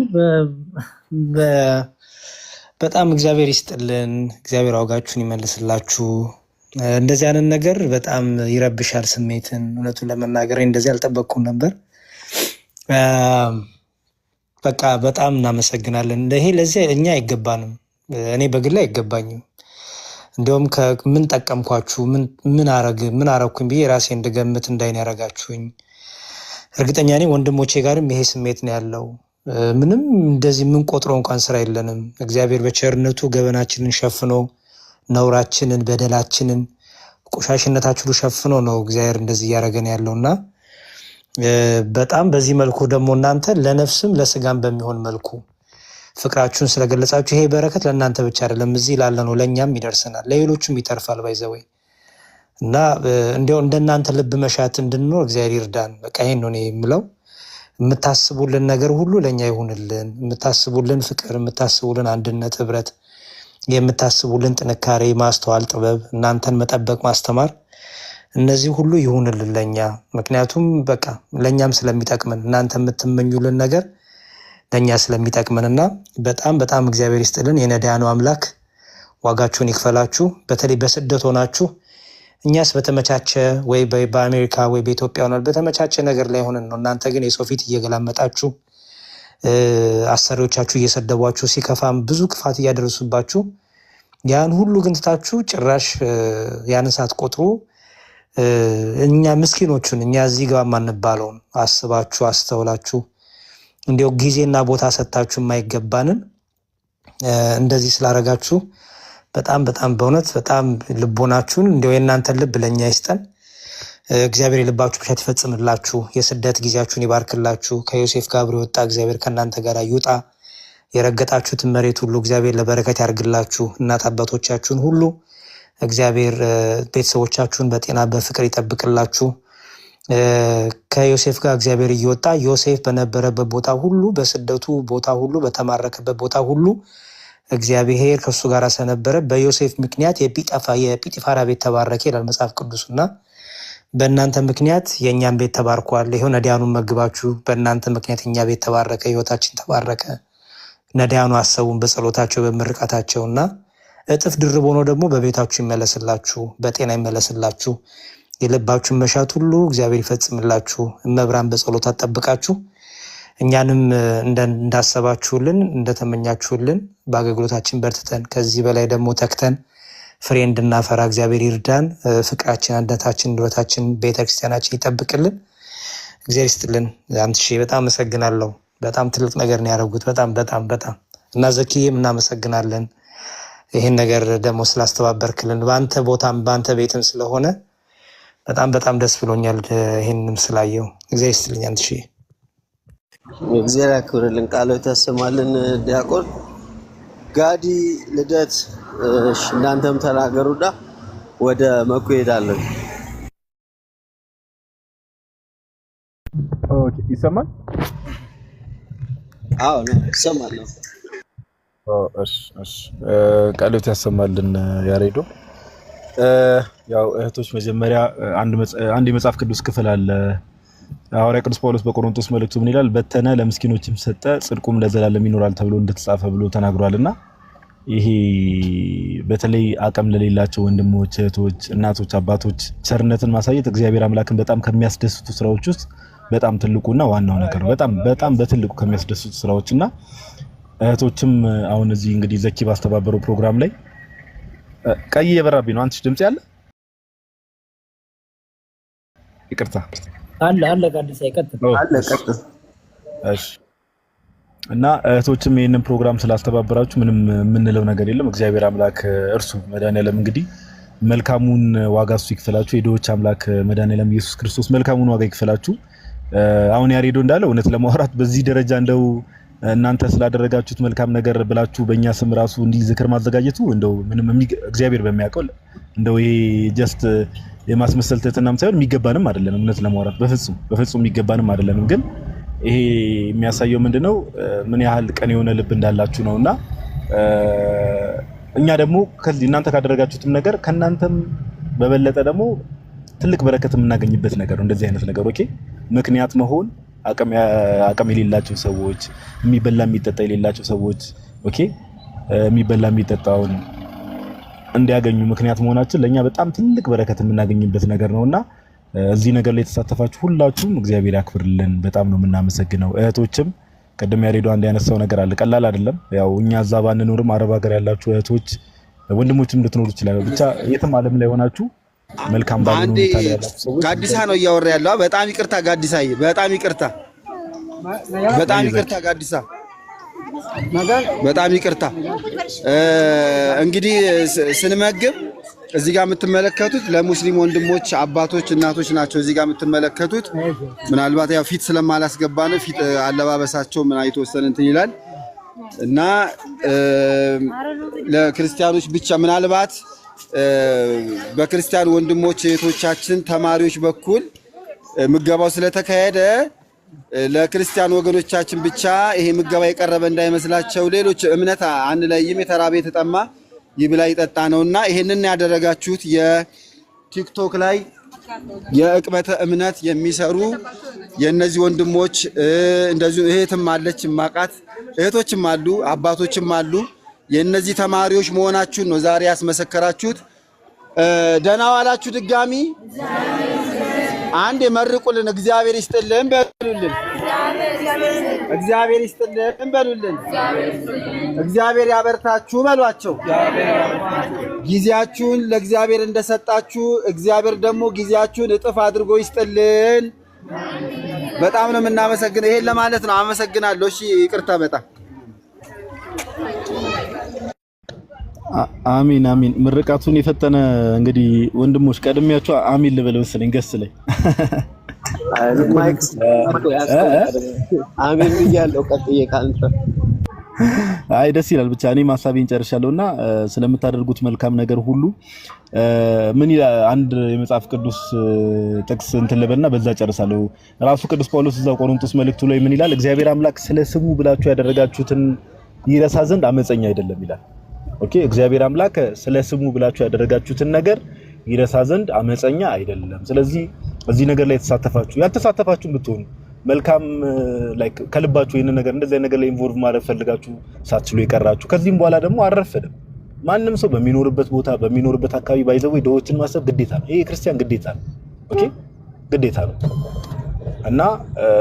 በጣም እግዚአብሔር ይስጥልን። እግዚአብሔር ዋጋችሁን ይመልስላችሁ። እንደዚህ አይነት ነገር በጣም ይረብሻል ስሜትን። እውነቱን ለመናገር እንደዚህ አልጠበቅኩም ነበር። በቃ በጣም እናመሰግናለን። ይሄ ለዚህ እኛ አይገባንም። እኔ በግል አይገባኝም። እንዲሁም ምን ጠቀምኳችሁ፣ ምን አረኩኝ ብዬ ራሴ እንድገምት እንዳይን ያረጋችሁኝ። እርግጠኛ ነኝ ወንድሞቼ ጋርም ይሄ ስሜት ነው ያለው። ምንም እንደዚህ የምንቆጥረው እንኳን ስራ የለንም። እግዚአብሔር በቸርነቱ ገበናችንን ሸፍኖ ነውራችንን፣ በደላችንን፣ ቆሻሽነታችንን ሸፍኖ ነው እግዚአብሔር እንደዚህ እያደረገን ያለውና በጣም በዚህ መልኩ ደግሞ እናንተ ለነፍስም ለስጋም በሚሆን መልኩ ፍቅራችሁን ስለገለጻችሁ ይሄ በረከት ለእናንተ ብቻ አይደለም፣ እዚህ ላለነው ለእኛም ይደርሰናል፣ ለሌሎችም ይተርፋል። ባይዘወይ እና እንዲያው እንደናንተ ልብ መሻት እንድንኖር እግዚአብሔር ይርዳን። በቃ ይሄን ነው የምለው። የምታስቡልን ነገር ሁሉ ለእኛ ይሁንልን። የምታስቡልን ፍቅር፣ የምታስቡልን አንድነት፣ ህብረት፣ የምታስቡልን ጥንካሬ፣ ማስተዋል፣ ጥበብ፣ እናንተን መጠበቅ፣ ማስተማር፣ እነዚህ ሁሉ ይሁንልን ለእኛ። ምክንያቱም በቃ ለእኛም ስለሚጠቅመን እናንተ የምትመኙልን ነገር ለእኛ ስለሚጠቅመንና በጣም እግዚአብሔር ይስጥልን። የነዳያኑ አምላክ ዋጋችሁን ይክፈላችሁ። በተለይ በስደት ሆናችሁ እኛስ በተመቻቸ ወይ በአሜሪካ ወይ በኢትዮጵያ ሆናል በተመቻቸ ነገር ላይ ሆነን ነው። እናንተ ግን የሰው ፊት እየገላመጣችሁ አሰሪዎቻችሁ እየሰደቧችሁ ሲከፋም ብዙ ክፋት እያደረሱባችሁ ያን ሁሉ ግን ትታችሁ ጭራሽ ያን ሳትቆጥሩ እኛ ምስኪኖቹን እኛ እዚህ ጋር ማንባለውን አስባችሁ አስተውላችሁ እንዲያው ጊዜና ቦታ ሰጣችሁ የማይገባንን እንደዚህ ስላረጋችሁ በጣም በእውነት በጣም ልቦናችሁን እንዲያው የእናንተን ልብ ለእኛ ይስጠን። እግዚአብሔር የልባችሁ ብቻት ይፈጽምላችሁ። የስደት ጊዜያችሁን ይባርክላችሁ። ከዮሴፍ ጋር አብሮ የወጣ እግዚአብሔር ከእናንተ ጋር ይውጣ። የረገጣችሁትን መሬት ሁሉ እግዚአብሔር ለበረከት ያርግላችሁ። እናት አባቶቻችሁን ሁሉ እግዚአብሔር ቤተሰቦቻችሁን በጤና በፍቅር ይጠብቅላችሁ። ከዮሴፍ ጋር እግዚአብሔር እየወጣ ዮሴፍ በነበረበት ቦታ ሁሉ በስደቱ ቦታ ሁሉ በተማረከበት ቦታ ሁሉ እግዚአብሔር ከሱ ጋር ስለነበረ በዮሴፍ ምክንያት የጲጢፋራ ቤት ተባረከ ይላል መጽሐፍ ቅዱስና በእናንተ ምክንያት የእኛን ቤት ተባርኳል። ይኸው ነዳያኑን መግባችሁ በእናንተ ምክንያት እኛ ቤት ተባረከ፣ ህይወታችን ተባረከ። ነዳያኑ አሰቡን በጸሎታቸው በምርቃታቸውና እጥፍ ድርብ ሆኖ ደግሞ በቤታችሁ ይመለስላችሁ፣ በጤና ይመለስላችሁ፣ የልባችሁን መሻት ሁሉ እግዚአብሔር ይፈጽምላችሁ። እመብራን በጸሎት አጠብቃችሁ እኛንም እንዳሰባችሁልን እንደተመኛችሁልን በአገልግሎታችን በርትተን ከዚህ በላይ ደግሞ ተክተን ፍሬ እንድናፈራ እግዚአብሔር ይርዳን። ፍቅራችን፣ አንድነታችን፣ ንብረታችን ቤተክርስቲያናችን ይጠብቅልን። እግዚአብሔር ይስጥልን። አንትሺ በጣም አመሰግናለሁ። በጣም ትልቅ ነገር ነው ያደረጉት። በጣም እና ዘኪዬም እናመሰግናለን። ይህን ነገር ደግሞ ስላስተባበርክልን በአንተ ቦታም በአንተ ቤትም ስለሆነ በጣም ደስ ብሎኛል። ይህንም ስላየው እግዚአብሔር ይስጥልኝ። አንትሺ
እግዚአብሔር ያክብርልን፣ ቃሎት ያሰማልን። ዲያቆን ጋዲ ልደት እናንተም ተናገሩና ወደ መኩ ሄዳለን።
ኦኬ፣ ይሰማል?
አዎ ነው ይሰማል።
እሺ ቃሎት ያሰማልን ያሬዶ። ያው እህቶች መጀመሪያ አንድ የመጽሐፍ ቅዱስ ክፍል አለ። ሐዋርያ ቅዱስ ጳውሎስ በቆሮንቶስ መልእክቱ ምን ይላል? በተነ ለምስኪኖችም ሰጠ ጽድቁም ለዘላለም ይኖራል ተብሎ እንደተጻፈ ብሎ ተናግሯልና ይሄ በተለይ አቅም ለሌላቸው ወንድሞች፣ እህቶች፣ እናቶች፣ አባቶች ቸርነትን ማሳየት እግዚአብሔር አምላክን በጣም ከሚያስደስቱ ስራዎች ውስጥ በጣም ትልቁና ዋናው ነገር ነው። በጣም በትልቁ ከሚያስደስቱ ስራዎችና እህቶችም አሁን እዚህ እንግዲህ ዘኪ ባስተባበረው ፕሮግራም ላይ ቀይ የበራብኝ ነው። አንቺ ድምጽ ያለ ይቅርታ
አለ ጋዲሳ ይቀጥል።
እሺ እና እህቶችም ይሄንን ፕሮግራም ስላስተባበራችሁ ምንም የምንለው ነገር የለም። እግዚአብሔር አምላክ እርሱ መድኃኒዓለም እንግዲህ መልካሙን ዋጋ እሱ ይክፈላችሁ። የድሆች አምላክ መድኃኒዓለም ኢየሱስ ክርስቶስ መልካሙን ዋጋ ይክፈላችሁ። አሁን ያሬዶ እንዳለው እውነት ለማውራት በዚህ ደረጃ እንደው እናንተ ስላደረጋችሁት መልካም ነገር ብላችሁ በእኛ ስም ራሱ እንዲህ ዝክር ማዘጋጀቱ እንደው ምንም እግዚአብሔር በሚያውቀው እንደው ይሄ ጀስት የማስመሰል ትህትናም ሳይሆን የሚገባንም አይደለም። እውነት ለማውራት በፍጹም የሚገባንም አይደለም። ግን ይሄ የሚያሳየው ምንድነው ምን ያህል ቀን የሆነ ልብ እንዳላችሁ ነውና እኛ ደግሞ ከዚህ እናንተ ካደረጋችሁትም ነገር ከናንተም በበለጠ ደግሞ ትልቅ በረከት የምናገኝበት ነገር ነው እንደዚህ አይነት ነገር። ኦኬ ምክንያት መሆን አቅም የሌላቸው ሰዎች፣ የሚበላ የሚጠጣ የሌላቸው ሰዎች ኦኬ የሚበላ የሚጠጣውን እንዲያገኙ ምክንያት መሆናችን ለኛ በጣም ትልቅ በረከት የምናገኝበት ነገር ነውና እዚህ ነገር ላይ የተሳተፋችሁ ሁላችሁም እግዚአብሔር ያክብርልን። በጣም ነው የምናመሰግነው። እህቶችም ቀደም ያሬዶ አንድ ያነሳው ነገር አለ፣ ቀላል አይደለም። ያው እኛ እዛ ባንኖርም አረብ ሀገር ያላችሁ እህቶች ወንድሞችም ልትኖሩ ይችላሉ። ብቻ የትም ዓለም ላይ ሆናችሁ መልካም ባሉ ነው ታላላችሁ ሰዎች
ጋዲሳ ነው እያወራ ያለው። በጣም ይቅርታ ጋዲሳዬ፣ በጣም ይቅርታ ጋዲሳ፣ በጣም ይቅርታ። እንግዲህ ስንመግብ እዚህ ጋር የምትመለከቱት ለሙስሊም ወንድሞች፣ አባቶች፣ እናቶች ናቸው። እዚህ ጋር የምትመለከቱት ምናልባት ያው ፊት ስለማላስገባ ነው። ፊት አለባበሳቸው ምን የተወሰነ እንትን ይላል እና ለክርስቲያኖች ብቻ ምናልባት በክርስቲያን ወንድሞች እህቶቻችን ተማሪዎች በኩል ምገባው ስለተካሄደ ለክርስቲያን ወገኖቻችን ብቻ ይሄ ምገባ የቀረበ እንዳይመስላቸው። ሌሎች እምነት አንለይም። የተራበ የተጠማ ይብላ ይጠጣ ነውና ይሄንን ያደረጋችሁት የቲክቶክ ላይ የእቅበተ እምነት የሚሰሩ የነዚህ ወንድሞች እንደዚሁ እህትም አለች ማቃት እህቶችም አሉ አባቶችም አሉ። የነዚህ ተማሪዎች መሆናችሁን ነው ዛሬ ያስመሰከራችሁት። ደህና ዋላችሁ። ድጋሚ አንድ የመርቁልን። እግዚአብሔር ይስጥልን በሉልን። እግዚአብሔር ይስጥልን በሉልን። እግዚአብሔር ያበርታችሁ በሏቸው። ጊዜያችሁን ለእግዚአብሔር እንደሰጣችሁ እግዚአብሔር ደግሞ ጊዜያችሁን እጥፍ አድርጎ ይስጥልን። በጣም ነው የምናመሰግነው። ይሄን ለማለት ነው። አመሰግናለሁ። እሺ ይቅርታ በጣም
አሚን አሚን። ምርቃቱን የፈጠነ እንግዲህ ወንድሞች ቀድሚያችሁ አሚን ልበል መሰለኝ ገስ ላይ
ማይክ አሚን ብያለሁ። ቀጥዬ ካንተ
አይ ደስ ይላል። ብቻ እኔ ሐሳቤን ጨርሻለሁና ስለምታደርጉት መልካም ነገር ሁሉ ምን ይላል አንድ የመጽሐፍ ቅዱስ ጥቅስ እንትን ልበልና በዛ ጨርሳለሁ። ራሱ ቅዱስ ጳውሎስ እዛው ቆሮንቶስ መልእክቱ ላይ ምን ይላል? እግዚአብሔር አምላክ ስለ ስሙ ብላችሁ ያደረጋችሁትን ይረሳ ዘንድ አመፀኛ አይደለም ይላል። ኦኬ፣ እግዚአብሔር አምላክ ስለ ስሙ ብላችሁ ያደረጋችሁትን ነገር ይረሳ ዘንድ አመፀኛ አይደለም። ስለዚህ እዚህ ነገር ላይ የተሳተፋችሁ ያልተሳተፋችሁ ብትሆኑ መልካም ላይክ ከልባችሁ ይሄን ነገር እንደዚህ ነገር ላይ ኢንቮልቭ ማድረግ ፈልጋችሁ ሳትችሉ የቀራችሁ ከዚህም በኋላ ደግሞ አረፈደም። ማንም ሰው በሚኖርበት ቦታ በሚኖርበት አካባቢ ባይዘው ድሆችን ማሰብ ግዴታ ነው። ይሄ ክርስቲያን ግዴታ ነው። ኦኬ ግዴታ ነው። እና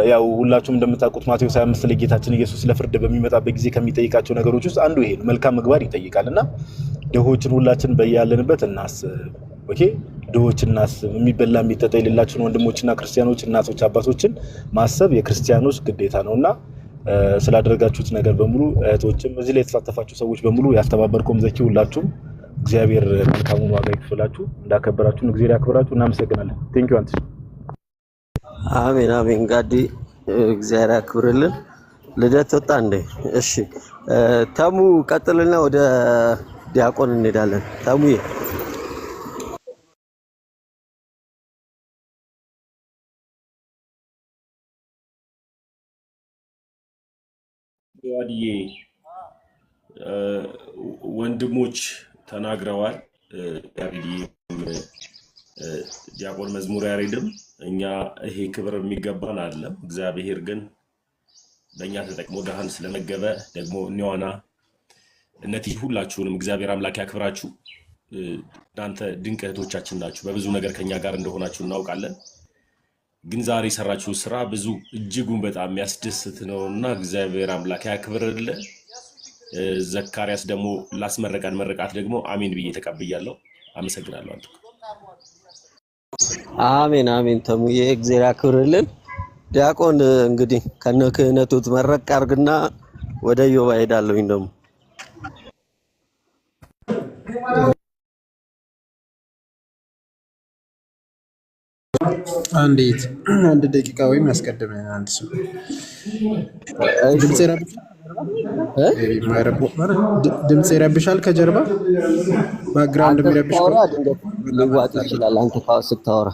ያው ሁላችሁም እንደምታውቁት ማቴዎስ 25 ላይ ጌታችን ኢየሱስ ለፍርድ በሚመጣበት ጊዜ ከሚጠይቃቸው ነገሮች ውስጥ አንዱ ይሄ ነው። መልካም ምግባር ይጠይቃልና ድሆችን ሁላችን በያለንበት እናስብ። ኦኬ ድሆችን እናስብ። የሚበላ የሚጠጣ የሌላቸውን ወንድሞችና ክርስቲያኖች እናቶች አባቶችን ማሰብ የክርስቲያኖች ግዴታ ነውና ስላደረጋችሁት ነገር በሙሉ እህቶችም እዚህ ላይ የተሳተፋችሁ ሰዎች በሙሉ ያስተባበርኩም ዘኪ ሁላችሁም እግዚአብሔር መልካሙን ዋጋ ይክፈላችሁ። እንዳከበራችሁን እግዚአብሔር ያክብራችሁ። እናመሰግናለን። ቴንክ ዩ አንተ።
አሜን አሜን። ጋዲ እግዚአብሔር ያክብርልን። ልደት ወጣ እንዴ? እሺ ተሙ ቀጥልና ወደ ዲያቆን እንሄዳለን። ተሙዬ
ዋዲዬ ወንድሞች ተናግረዋል። ያሬድዬ ዲያቆን መዝሙር ያሬድም እኛ ይሄ ክብር የሚገባን አይደለም። እግዚአብሔር ግን በእኛ ተጠቅሞ ደሃን ስለመገበ ደግሞ እኛዋና እነዚህ ሁላችሁንም እግዚአብሔር አምላክ ያክብራችሁ። እናንተ ድንቅ እህቶቻችን ናችሁ። በብዙ ነገር ከኛ ጋር እንደሆናችሁ እናውቃለን። ግን ዛሬ የሰራችሁ ስራ ብዙ እጅጉን በጣም የሚያስደስት ነውና እግዚአብሔር አምላክ ያክብርልን። ዘካርያስ ደግሞ ላስመረቀን መረቃት ደግሞ አሜን ብዬ ተቀብያለሁ። አመሰግናለሁ። አንተ
አሜን አሜን። ተሙዬ እግዚአብሔር ያክብርልን። ዲያቆን እንግዲህ ከነ ክህነቱ ተመረቅ አርግና ወደ ዮባ ሄዳለሁኝ ደግሞ
አንድ ደቂቃ ወይም ያስቀድመን አንድ ሰው ድምጽ ይረብሻል። ከጀርባ ባክግራውንድ የሚረብሽ
ሊዋጥ ይችላል። አንተ ስታወራ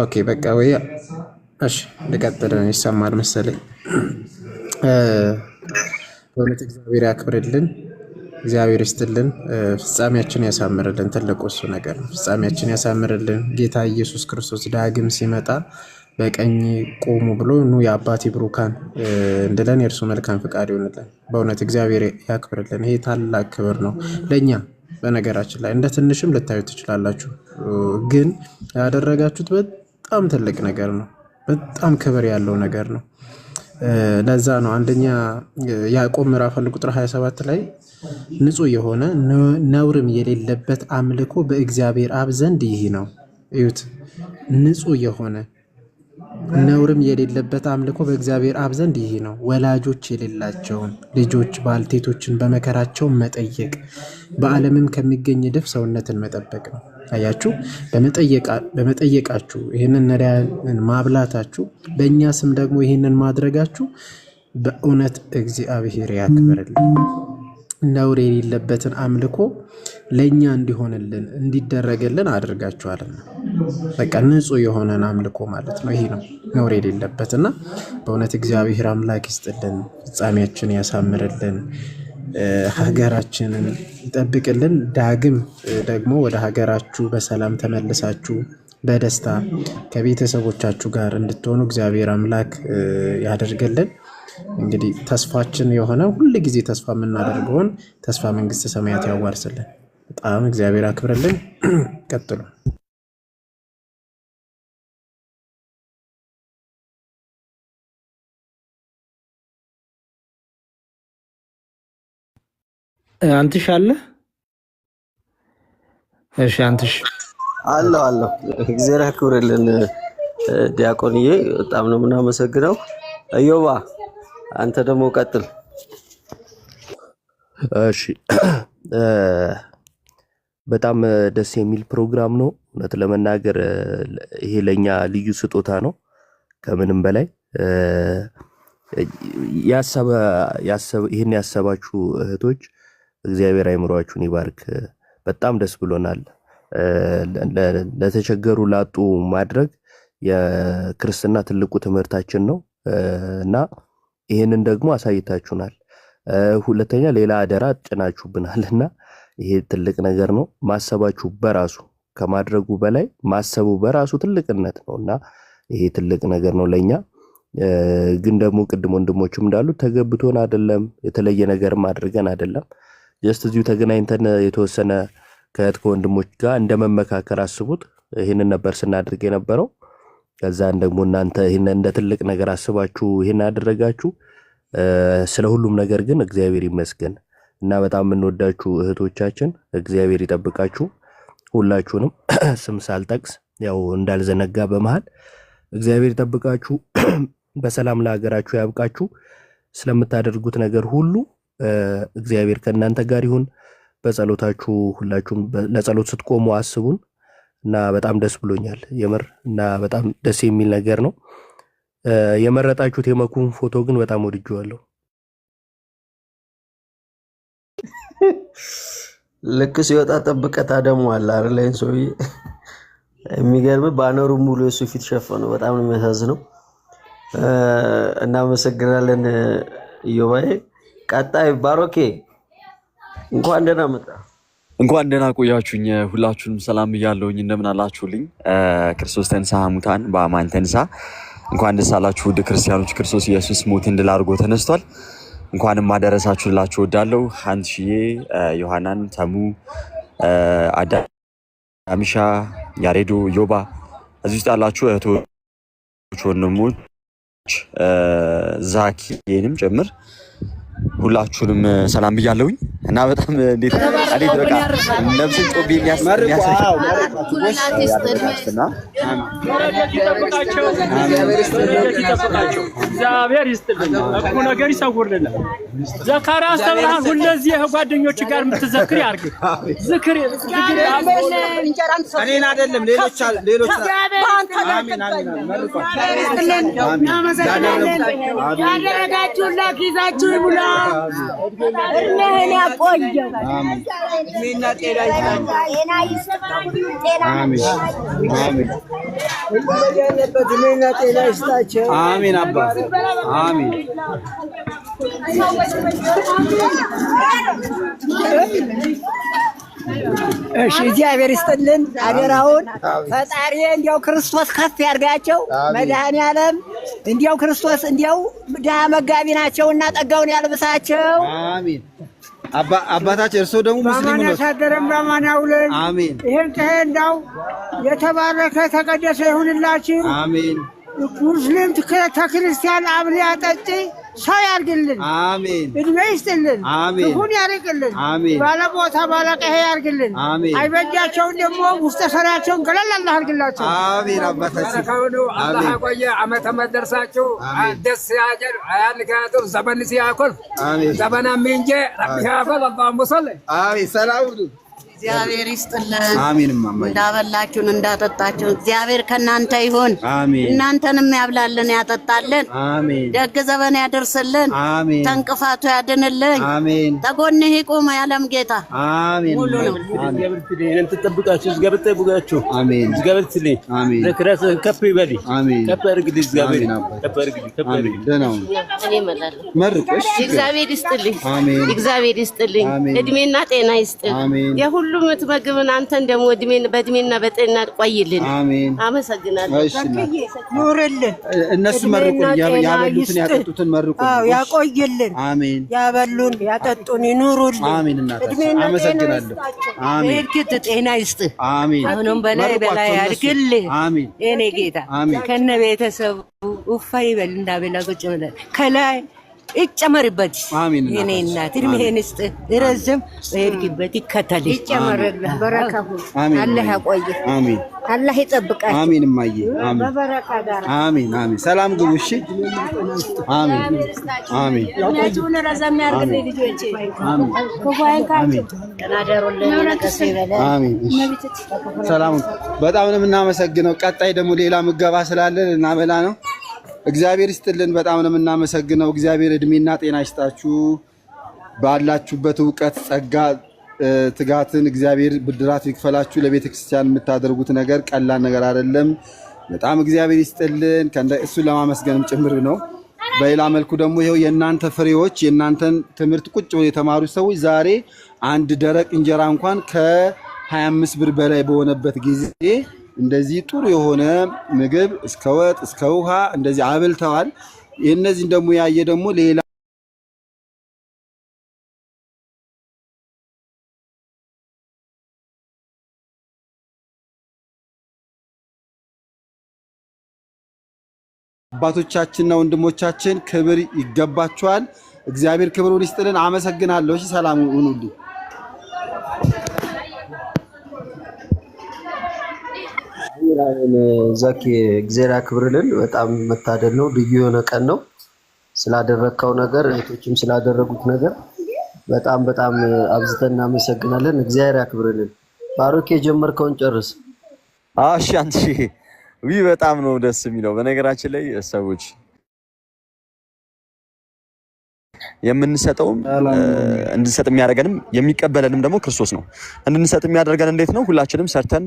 ኦኬ በቃ ወይ እሺ ልቀጥል። ይሰማል መሰለኝ። በእውነት እግዚአብሔር ያክብርልን፣ እግዚአብሔር ይስጥልን፣ ፍጻሜያችን ያሳምርልን። ትልቁ እሱ ነገር ነው። ፍጻሜያችን ያሳምርልን። ጌታ ኢየሱስ ክርስቶስ ዳግም ሲመጣ በቀኝ ቆሙ ብሎ ኑ የአባቴ ብሩካን እንድለን የእርሱ መልካም ፍቃድ ይሆንልን። በእውነት እግዚአብሔር ያክብርልን። ይሄ ታላቅ ክብር ነው ለእኛ። በነገራችን ላይ እንደ ትንሽም ልታዩት ትችላላችሁ፣ ግን ያደረጋችሁት በጣም ትልቅ ነገር ነው። በጣም ክብር ያለው ነገር ነው። ለዛ ነው አንደኛ ያዕቆብ ምዕራፍ 1 ቁጥር 27 ላይ ንጹህ የሆነ ነውርም የሌለበት አምልኮ በእግዚአብሔር አብ ዘንድ ይህ ነው። እዩት፣ ንጹህ የሆነ ነውርም የሌለበት አምልኮ በእግዚአብሔር አብ ዘንድ ይህ ነው። ወላጆች የሌላቸውን ልጆች ባልቴቶችን በመከራቸው መጠየቅ፣ በዓለምም ከሚገኝ ድፍ ሰውነትን መጠበቅ ነው። አያችሁ፣ በመጠየቃችሁ ይህንን ነዳያንን ማብላታችሁ፣ በእኛ ስም ደግሞ ይህንን ማድረጋችሁ በእውነት እግዚአብሔር ያክብርልን። ነውር የሌለበትን አምልኮ ለእኛ እንዲሆንልን እንዲደረግልን አድርጋችኋልና፣ በቃ ንጹህ የሆነን አምልኮ ማለት ነው። ይሄ ነው ነውር የሌለበትና በእውነት እግዚአብሔር አምላክ ይስጥልን፣ ፍጻሜያችን ያሳምርልን፣ ሀገራችንን ይጠብቅልን። ዳግም ደግሞ ወደ ሀገራችሁ በሰላም ተመልሳችሁ በደስታ ከቤተሰቦቻችሁ ጋር እንድትሆኑ እግዚአብሔር አምላክ ያደርግልን። እንግዲህ ተስፋችን የሆነ ሁሉ ጊዜ ተስፋ የምናደርገውን ተስፋ መንግስተ ሰማያት ያዋርስልን። በጣም እግዚአብሔር አክብርልን። ቀጥሉ።
አንትሽ አለ? እሺ አንትሽ
አለው። እግዚአብሔር ያክብርልን ዲያቆንዬ፣ በጣም ነው የምናመሰግነው። እዮባ አንተ ደግሞ ቀጥል።
እሺ በጣም ደስ የሚል ፕሮግራም ነው። እውነት ለመናገር ይሄ ለኛ ልዩ ስጦታ ነው ከምንም በላይ ይህን ያሰባችሁ እህቶች እግዚአብሔር አይምሯችሁን ይባርክ። በጣም ደስ ብሎናል። ለተቸገሩ ላጡ ማድረግ የክርስትና ትልቁ ትምህርታችን ነው እና ይህንን ደግሞ አሳይታችሁናል። ሁለተኛ ሌላ አደራ ጭናችሁብናልና ይሄ ትልቅ ነገር ነው። ማሰባችሁ በራሱ ከማድረጉ በላይ ማሰቡ በራሱ ትልቅነት ነውና ይሄ ትልቅ ነገር ነው ለኛ። ግን ደግሞ ቅድም ወንድሞችም እንዳሉት ተገብቶን አይደለም፣ የተለየ ነገርም አድርገን አይደለም። ጀስት እዚሁ ተገናኝተን የተወሰነ ከእህት ከወንድሞች ጋር እንደመመካከር አስቡት። ይህንን ነበር ስናድርግ የነበረው። ከዛን ደግሞ እናንተ ይህን እንደ ትልቅ ነገር አስባችሁ ይህን አደረጋችሁ። ስለ ሁሉም ነገር ግን እግዚአብሔር ይመስገን እና በጣም የምንወዳችሁ እህቶቻችን እግዚአብሔር ይጠብቃችሁ። ሁላችሁንም ስም ሳልጠቅስ ያው እንዳልዘነጋ በመሃል እግዚአብሔር ይጠብቃችሁ። በሰላም ለሀገራችሁ ያብቃችሁ። ስለምታደርጉት ነገር ሁሉ እግዚአብሔር ከእናንተ ጋር ይሁን። በጸሎታችሁ ሁላችሁም ለጸሎት ስትቆሙ አስቡን እና በጣም ደስ ብሎኛል የምር እና በጣም ደስ የሚል ነገር ነው። የመረጣችሁት የመኩን ፎቶ ግን በጣም ወድጄዋለሁ።
ልክ ሲወጣ ጠብቀታ ደግሞ አለ አይደል? ሰውዬ የሚገርም ባነሩ ሙሉ የሱ ፊት ሸፈነው። በጣም ነው የሚያሳዝነው። እናመሰግናለን ኢዮባዬ። ቀጣይ ባሮኬ እንኳን ደህና መጣ።
እንኳን ደህና ቆያችሁኝ። ሁላችሁንም ሰላም ብያለሁኝ። እንደምን አላችሁልኝ? ክርስቶስ ተንሥአ እሙታን በአማን ተንሥአ። እንኳን ደስ አላችሁ ውድ ክርስቲያኖች። ክርስቶስ ኢየሱስ ሞትን ድል አድርጎ ተነስቷል። እንኳንም አደረሳችሁ ልላችሁ እወዳለሁ። አንትሽዬ፣ ዮሐናን፣ ተሙ፣ አዳሚሻ፣ ያሬዶ፣ ዮባ እዚህ ውስጥ ያላችሁ እህቶች፣ ወንድሞች ዛኪንም ጭምር ሁላችሁንም ሰላም ብያለሁኝ እና በጣም እንዴት በቃ ነፍስን ጦብ
እግዚአብሔር ይስጥልን፣ እኮ ነገር ይሰውርልን። ዘካርያስ ተብርሃን ሁለዚህ ጓደኞች ጋር የምትዘክር ያርግ። ዝክር
እኔን አይደለም ሌሎች
ያደረጋችሁላት ይዛችሁ ይሙላ። እርምህን ያቆየው።
እድሜና ጤና ይስጣቸው። አሜን አባ አሜን።
እሺ እግዚአብሔር ይስጥልን። አደራውን ፈጣሪ እንዲያው ክርስቶስ ከፍ ያርጋቸው። መድኃኔዓለም እንዲያው ክርስቶስ እንዲያው ድሃ መጋቢ ናቸውና ጸጋውን ያልብሳቸው።
አሜን። አባታችን እርሶ ደግሞ ሙስሊም ነው።
ያሳደረን በማን ያውለን።
አሜን።
ይሄን ተሄንዳው የተባረከ ተቀደሰ ይሁንላችሁ።
አሜን።
ሙስሊም ከክርስቲያን አብሊ አጠጪ ሰው ያርግልን።
አሜን።
እድሜ ይስጥልን።
አሜን።
ክፉን ያርቅልን።
አሜን።
ባለቦታ ባለቀሄ ያርግልን።
አሜን።
አይበጃቸውን ደግሞ ውስጥ ሰራቸውን ገለል አላህ ያርግላቸው።
አሜን። አባታችን
አላህ ቆየ ዓመተ መደርሳችሁ ደስ ያጀር አያልካቱ ዘመን ሲያኮል ዘመና ምንጀ ረቢ ያፈል አላህ ሙሰለ
አሜን። ሰላም
እግዚአብሔር ይስጥልን።
አሜን። ማማዬ
እንዳበላችሁን እንዳጠጣችሁን እግዚአብሔር ከናንተ ይሁን።
አሜን።
እናንተንም ያብላልን ያጠጣልን።
አሜን።
ደግ ዘመን ያደርስልን።
አሜን።
ተንቅፋቱ ያድንልን።
አሜን።
ተጎንህ ይቁም ያለም ጌታ።
አሜን።
ሙሉ ነው።
እግዚአብሔር ተጠብቃችሁ እግዚአብሔር ተጠብቃችሁ።
አሜን።
እግዚአብሔር ትልኝ
አሜን።
ለክራስ ከፍ ይበል።
አሜን።
ከፍ ያርግልኝ እግዚአብሔር ከፍ ያርግልኝ ከፍ ያርግልኝ።
ደህና ነው።
እኔ እመላለሁ።
መርቆሽ
እግዚአብሔር ይስጥልኝ።
አሜን።
እግዚአብሔር ይስጥልኝ። እድሜና ጤና ይስጥልኝ።
አሜን።
ሁሉም የምትመግብን አንተን ደግሞ በእድሜና በጤና ቆይልን።
አሜን።
አመሰግናለሁ።
ኑርልን። እነሱ መርቁን ያበሉትን ያጠጡትን መርቁን
ያቆይልን።
አሜን።
ያበሉን ያጠጡን ይኑሩልን።
አሜን። እናታችን አመሰግናለሁ። አሜን።
እርግጥ ጤና ይስጥ።
አሜን።
አሁንም በላይ በላይ ያድርግልህ።
አሜን።
የኔ ጌታ ከነ ቤተሰቡ ውፋ ይበል እንዳበላ ቁጭ ብለን ከላይ ይጨመርበት።
አሜን።
የኔ እናት እድሜህን ይስጥ ይረዝም፣ በሄድክበት ይከተልህ፣ ይጨመርልህ። በረከቱ አላህ ያቆይህ።
አሜን።
አላህ ይጠብቃችሁ።
አሜን። እማዬ አሜን።
በበረካ ጋር
አሜን። አሜን። ሰላም ግቡ። እሺ። አሜን። አሜን።
እድሜያችሁን ረዘም ያድርግልኝ ልጆቼ። ክፉ አይንካችሁ። ተናደሩልን ነገስ ይበለ።
አሜን። ሰላም። በጣም ነው የምናመሰግነው። ቀጣይ ደግሞ ሌላ ምገባ ስላለን እናበላ ነው። እግዚአብሔር ይስጥልን። በጣም ነው የምናመሰግነው። እግዚአብሔር እድሜና ጤና ይስጣችሁ። ባላችሁበት እውቀት፣ ጸጋ፣ ትጋትን እግዚአብሔር ብድራት ይክፈላችሁ። ለቤተ ክርስቲያን የምታደርጉት ነገር ቀላል ነገር አይደለም። በጣም እግዚአብሔር ይስጥልን። እሱን ለማመስገንም ጭምር ነው። በሌላ መልኩ ደግሞ ይኸው የእናንተ ፍሬዎች የእናንተን ትምህርት ቁጭ ብለው የተማሩ ሰዎች ዛሬ አንድ ደረቅ እንጀራ እንኳን ከ25 ብር በላይ በሆነበት ጊዜ እንደዚህ ጥሩ የሆነ ምግብ እስከ ወጥ እስከ ውሃ እንደዚህ አብልተዋል። የእነዚህን ደግሞ ያየ ደግሞ ሌላ አባቶቻችንና ወንድሞቻችን ክብር ይገባቸዋል። እግዚአብሔር ክብሩን ይስጥልን። አመሰግናለሁ። እሺ፣ ሰላም ሁኑልኝ።
ዘኪ እግዚአብሔር ያክብርልን። በጣም መታደል ነው። ልዩ የሆነ ቀን ነው። ስላደረግከው ነገር እህቶችም ስላደረጉት ነገር በጣም በጣም አብዝተን እናመሰግናለን። እግዚአብሔር ያክብርልን። ባሮክ የጀመርከውን ጨርስ።
እሺ አንቺ በጣም ነው ደስ የሚለው። በነገራችን ላይ ሰዎች የምንሰጠውም እንድንሰጥ የሚያደርገንም የሚቀበለንም ደግሞ ክርስቶስ ነው። እንድንሰጥ የሚያደርገን እንዴት ነው? ሁላችንም ሰርተን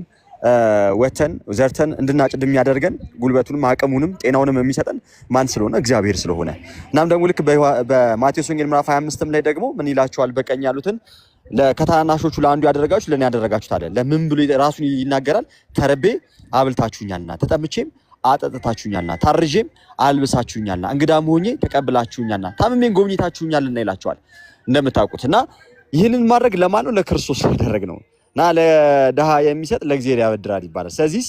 ወተን ዘርተን እንድናጭድ የሚያደርገን ጉልበቱንም አቅሙንም ጤናውንም የሚሰጠን ማን ስለሆነ? እግዚአብሔር ስለሆነ። እናም ደግሞ ልክ በማቴዎስ ወንጌል ምዕራፍ 25 ላይ ደግሞ ምን ይላቸዋል? በቀኝ ያሉትን ከታናናሾቹ ለአንዱ ያደረጋችሁ ለእኔ ያደረጋችሁት አለ። ለምን ብሎ ራሱን ይናገራል? ተርቤ አብልታችሁኛልና፣ ተጠምቼም አጠጥታችሁኛልና፣ ታርዤም አልብሳችሁኛልና፣ እንግዳም ሆኜ ተቀብላችሁኛልና፣ ታምሜን ጎብኝታችሁኛልና ይላቸዋል እንደምታውቁት። እና ይህንን ማድረግ ለማን ነው? ለክርስቶስ ያደረግ ነው። እና ለድሃ የሚሰጥ ለእግዚአብሔር ያበድራል ይባላል። ስለዚህ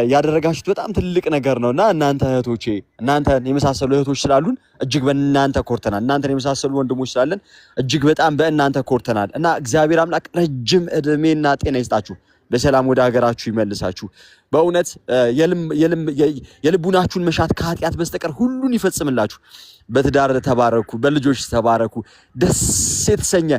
ያደረጋችሁት በጣም ትልቅ ነገር ነውና እናንተ እህቶቼ እናንተን የመሳሰሉ እህቶች ስላሉን እጅግ በእናንተ ኮርተናል። እናንተን የመሳሰሉ ወንድሞች ስላለን እጅግ በጣም በእናንተ ኮርተናል። እና እግዚአብሔር አምላክ ረጅም እድሜና ጤና ይስጣችሁ፣ በሰላም ወደ ሀገራችሁ ይመልሳችሁ። በእውነት የልቡናችሁን መሻት ከኃጢአት በስተቀር ሁሉን ይፈጽምላችሁ። በትዳር ተባረኩ፣ በልጆች ተባረኩ። ደስ የተሰኘ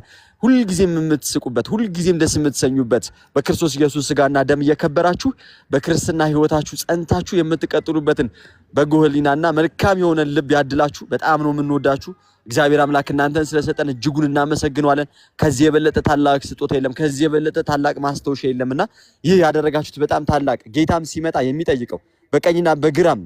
ሁልጊዜም የምትስቁበት ሁልጊዜም ደስ የምትሰኙበት በክርስቶስ ኢየሱስ ስጋና ደም እየከበራችሁ በክርስትና ህይወታችሁ ጸንታችሁ የምትቀጥሉበትን በጎ ህሊናና መልካም የሆነ ልብ ያድላችሁ። በጣም ነው የምንወዳችሁ። እግዚአብሔር አምላክ እናንተን ስለሰጠን እጅጉን እናመሰግናለን። ከዚህ የበለጠ ታላቅ ስጦታ የለም፣ ከዚህ የበለጠ ታላቅ ማስተዋወሻ የለምና ይህ ያደረጋችሁት በጣም ታላቅ ጌታም ሲመጣ የሚጠይቀው በቀኝና በግራም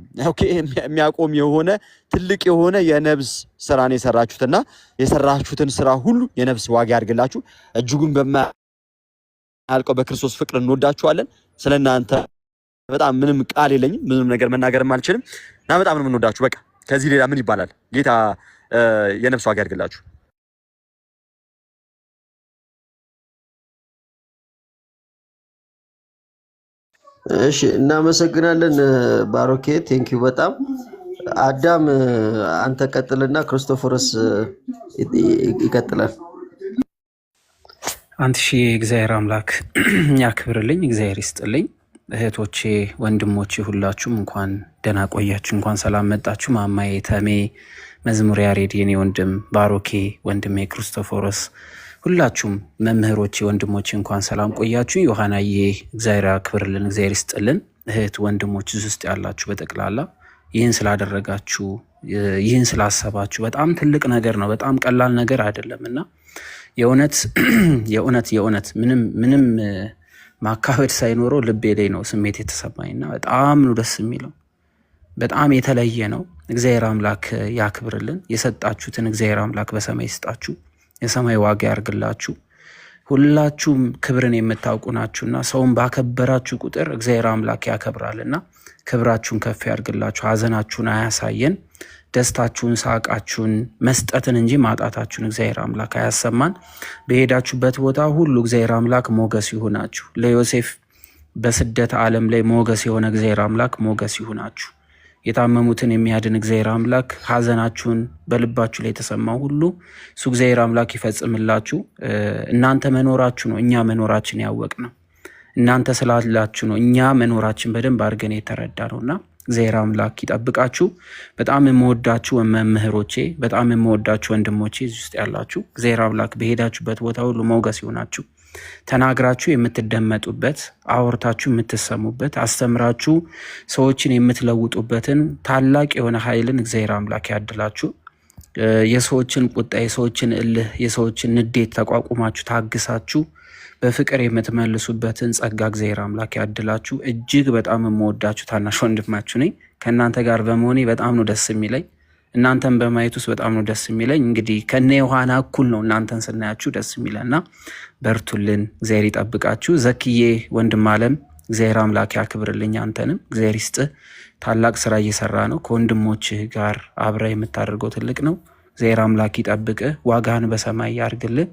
የሚያቆም የሆነ ትልቅ የሆነ የነብስ ስራን የሰራችሁትና የሰራችሁትን ስራ ሁሉ የነብስ ዋጋ ያድርግላችሁ። እጅጉን በማያልቀው በክርስቶስ ፍቅር እንወዳችኋለን። ስለናንተ በጣም ምንም ቃል የለኝም፣ ምንም ነገር መናገርም አልችልም እና በጣም ነው የምንወዳችሁ። በቃ ከዚህ ሌላ ምን ይባላል? ጌታ የነብስ ዋጋ ያድርግላችሁ።
እሺ እናመሰግናለን ባሮኬ፣ ቴንኪው በጣም አዳም አንተ ቀጥልና ክርስቶፎርስ ይቀጥላል።
አንተ እግዚአብሔር አምላክ ያክብርልኝ፣ እግዚአብሔር ይስጥልኝ። እህቶቼ ወንድሞቼ ሁላችሁም እንኳን ደህና ቆያችሁ፣ እንኳን ሰላም መጣችሁ። ማማዬ ተሜ፣ መዝሙር ያሬድ፣ የኔ ወንድም ባሮኬ፣ ወንድሜ ክርስቶፎርስ፣ ሁላችሁም መምህሮቼ ወንድሞቼ እንኳን ሰላም ቆያችሁ። ዮሐናዬ እግዚአብሔር ያክብርልን፣ እግዚአብሔር ይስጥልን። እህት ወንድሞች ውስጥ ያላችሁ በጠቅላላ ይህን ስላደረጋችሁ ይህን ስላሰባችሁ በጣም ትልቅ ነገር ነው፣ በጣም ቀላል ነገር አይደለምና የእውነት የእውነት የእውነት ምንም ማካበድ ሳይኖረው ልቤ ላይ ነው ስሜት የተሰማኝና በጣም ነው ደስ የሚለው። በጣም የተለየ ነው። እግዚአብሔር አምላክ ያክብርልን። የሰጣችሁትን እግዚአብሔር አምላክ በሰማይ ይስጣችሁ፣ የሰማይ ዋጋ ያርግላችሁ። ሁላችሁም ክብርን የምታውቁ ናችሁና ሰውን ባከበራችሁ ቁጥር እግዚአብሔር አምላክ ያከብራልና ክብራችሁን ከፍ ያርግላችሁ። ሀዘናችሁን አያሳየን፣ ደስታችሁን፣ ሳቃችሁን፣ መስጠትን እንጂ ማጣታችሁን እግዚአብሔር አምላክ አያሰማን። በሄዳችሁበት ቦታ ሁሉ እግዚአብሔር አምላክ ሞገስ ይሁናችሁ። ለዮሴፍ በስደት ዓለም ላይ ሞገስ የሆነ እግዚአብሔር አምላክ ሞገስ ይሁናችሁ። የታመሙትን የሚያድን እግዚአብሔር አምላክ ሀዘናችሁን በልባችሁ ላይ የተሰማው ሁሉ እሱ እግዚአብሔር አምላክ ይፈጽምላችሁ። እናንተ መኖራችሁ ነው እኛ መኖራችን ያወቅ ነው። እናንተ ስላላችሁ ነው እኛ መኖራችን በደንብ አድርገን የተረዳ ነውና እግዚአብሔር አምላክ ይጠብቃችሁ። በጣም የምወዳችሁ መምህሮቼ፣ በጣም የምወዳችሁ ወንድሞቼ እዚህ ውስጥ ያላችሁ እግዚአብሔር አምላክ በሄዳችሁበት ቦታ ሁሉ ሞገስ ይሆናችሁ።
ተናግራችሁ የምትደመጡበት፣ አውርታችሁ የምትሰሙበት፣ አስተምራችሁ ሰዎችን የምትለውጡበትን ታላቅ የሆነ ኃይልን እግዚአብሔር አምላክ ያድላችሁ። የሰዎችን ቁጣ፣ የሰዎችን እልህ፣ የሰዎችን ንዴት ተቋቁማችሁ ታግሳችሁ በፍቅር የምትመልሱበትን ጸጋ እግዚአብሔር አምላክ ያድላችሁ። እጅግ በጣም የምወዳችሁ ታናሽ ወንድማችሁ ነኝ። ከእናንተ ጋር በመሆኔ በጣም ነው ደስ የሚለኝ። እናንተን በማየት ውስጥ በጣም ነው ደስ የሚለኝ። እንግዲህ ከነ ዮሐና እኩል ነው እናንተን ስናያችሁ ደስ የሚለና በርቱልን፣ እግዚአብሔር ይጠብቃችሁ። ዘክዬ ወንድም አለም እግዚአብሔር አምላክ ያክብርልኝ። አንተንም እግዚአብሔር ይስጥ። ታላቅ ስራ እየሰራ ነው። ከወንድሞችህ ጋር አብረ የምታደርገው ትልቅ ነው። እግዚአብሔር አምላክ ይጠብቅህ፣ ዋጋህን በሰማይ ያርግልህ።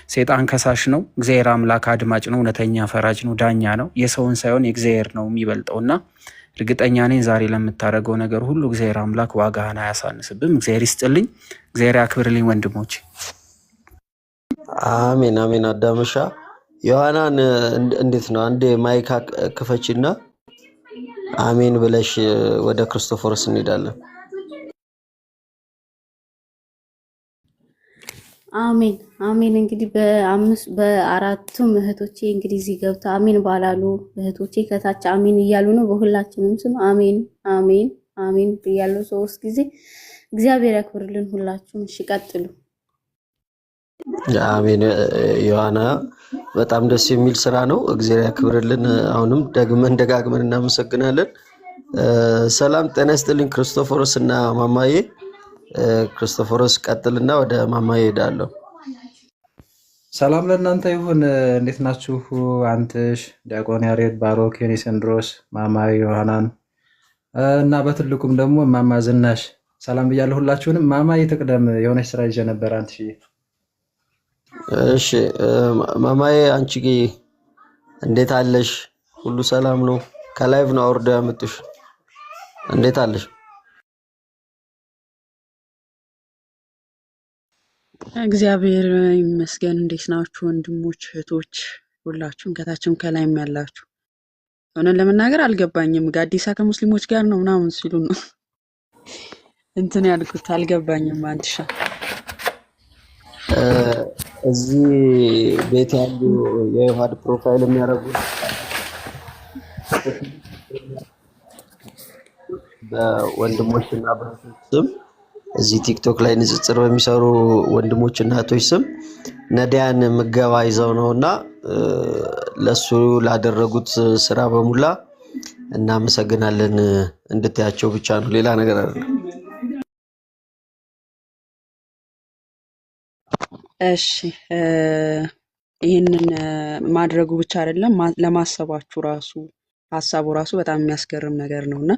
ሴጣን ከሳሽ ነው፣ እግዚአብሔር አምላክ አድማጭ ነው፣ እውነተኛ ፈራጅ ነው፣ ዳኛ ነው። የሰውን ሳይሆን የእግዚአብሔር ነው የሚበልጠውና እርግጠኛ ነኝ ዛሬ ለምታደርገው ነገር ሁሉ እግዚአብሔር አምላክ ዋጋህን አያሳንስብም። እግዚአብሔር ይስጥልኝ፣ እግዚአብሔር ያክብርልኝ ወንድሞች።
አሜን አሜን። አዳመሻ ዮሐናን እንዴት ነው? አንዴ ማይክ ክፈችና አሜን ብለሽ ወደ ክርስቶፎርስ እንሄዳለን።
አሜን አሜን። እንግዲህ በአራቱም እህቶቼ እንግዲህ እዚህ ገብተው አሜን ባላሉ እህቶቼ ከታች አሜን እያሉ ነው። በሁላችንም ስም አሜን አሜን አሜን ብያለሁ 3 ጊዜ። እግዚአብሔር ያክብርልን ሁላችሁም። እሺ ቀጥሉ።
አሜን። ዮሐና በጣም ደስ የሚል ስራ ነው። እግዚአብሔር ያክብርልን። አሁንም ደግመን ደጋግመን እናመሰግናለን። ሰላም ጤና ይስጥልኝ ክርስቶፎሮስ እና ማማዬ። ክርስቶፎሮስ ቀጥልና ወደ ማማዬ ሄዳለሁ።
ሰላም ለእናንተ ይሁን። እንዴት ናችሁ? አንትሽ፣ ዲያቆን ያሬድ፣ ባሮክ፣ ዮኒሰንድሮስ፣ ማማዬ ዮሐናን እና በትልቁም ደግሞ ማማ ዝናሽ ሰላም ብያለሁ ሁላችሁንም። ማማዬ ትቅደም፣ የሆነች ስራ ይዤ ነበር። አንቺ
እሺ ማማዬ አንቺ እንዴት አለሽ? ሁሉ ሰላም ነው? ከላይቭ ነው አውርደው ያመጡሽ። እንዴት አለሽ?
እግዚአብሔር ይመስገን። እንዴት ናችሁ ወንድሞች እህቶች፣ ሁላችሁም ከታችም ከላይም ያላችሁ? እውነት ለመናገር አልገባኝም። ጋዲሳ ከሙስሊሞች ጋር ነው ምናምን ሲሉ ነው እንትን ያልኩት፣ አልገባኝም። አንትሻ
እዚህ ቤት ያሉ የዮሐድ ፕሮፋይል የሚያደርጉ በወንድሞችና በእህቶች ስም እዚህ ቲክቶክ ላይ ንጽጽር በሚሰሩ ወንድሞችና እህቶች ስም ነዳያን ምገባ ይዘው ነውና ለሱ ላደረጉት ስራ በሙላ እናመሰግናለን። እንድታያቸው ብቻ ነው፣ ሌላ ነገር አይደለም።
እሺ ይህንን ማድረጉ ብቻ አይደለም ለማሰባችሁ ራሱ ሀሳቡ ራሱ በጣም የሚያስገርም ነገር ነውና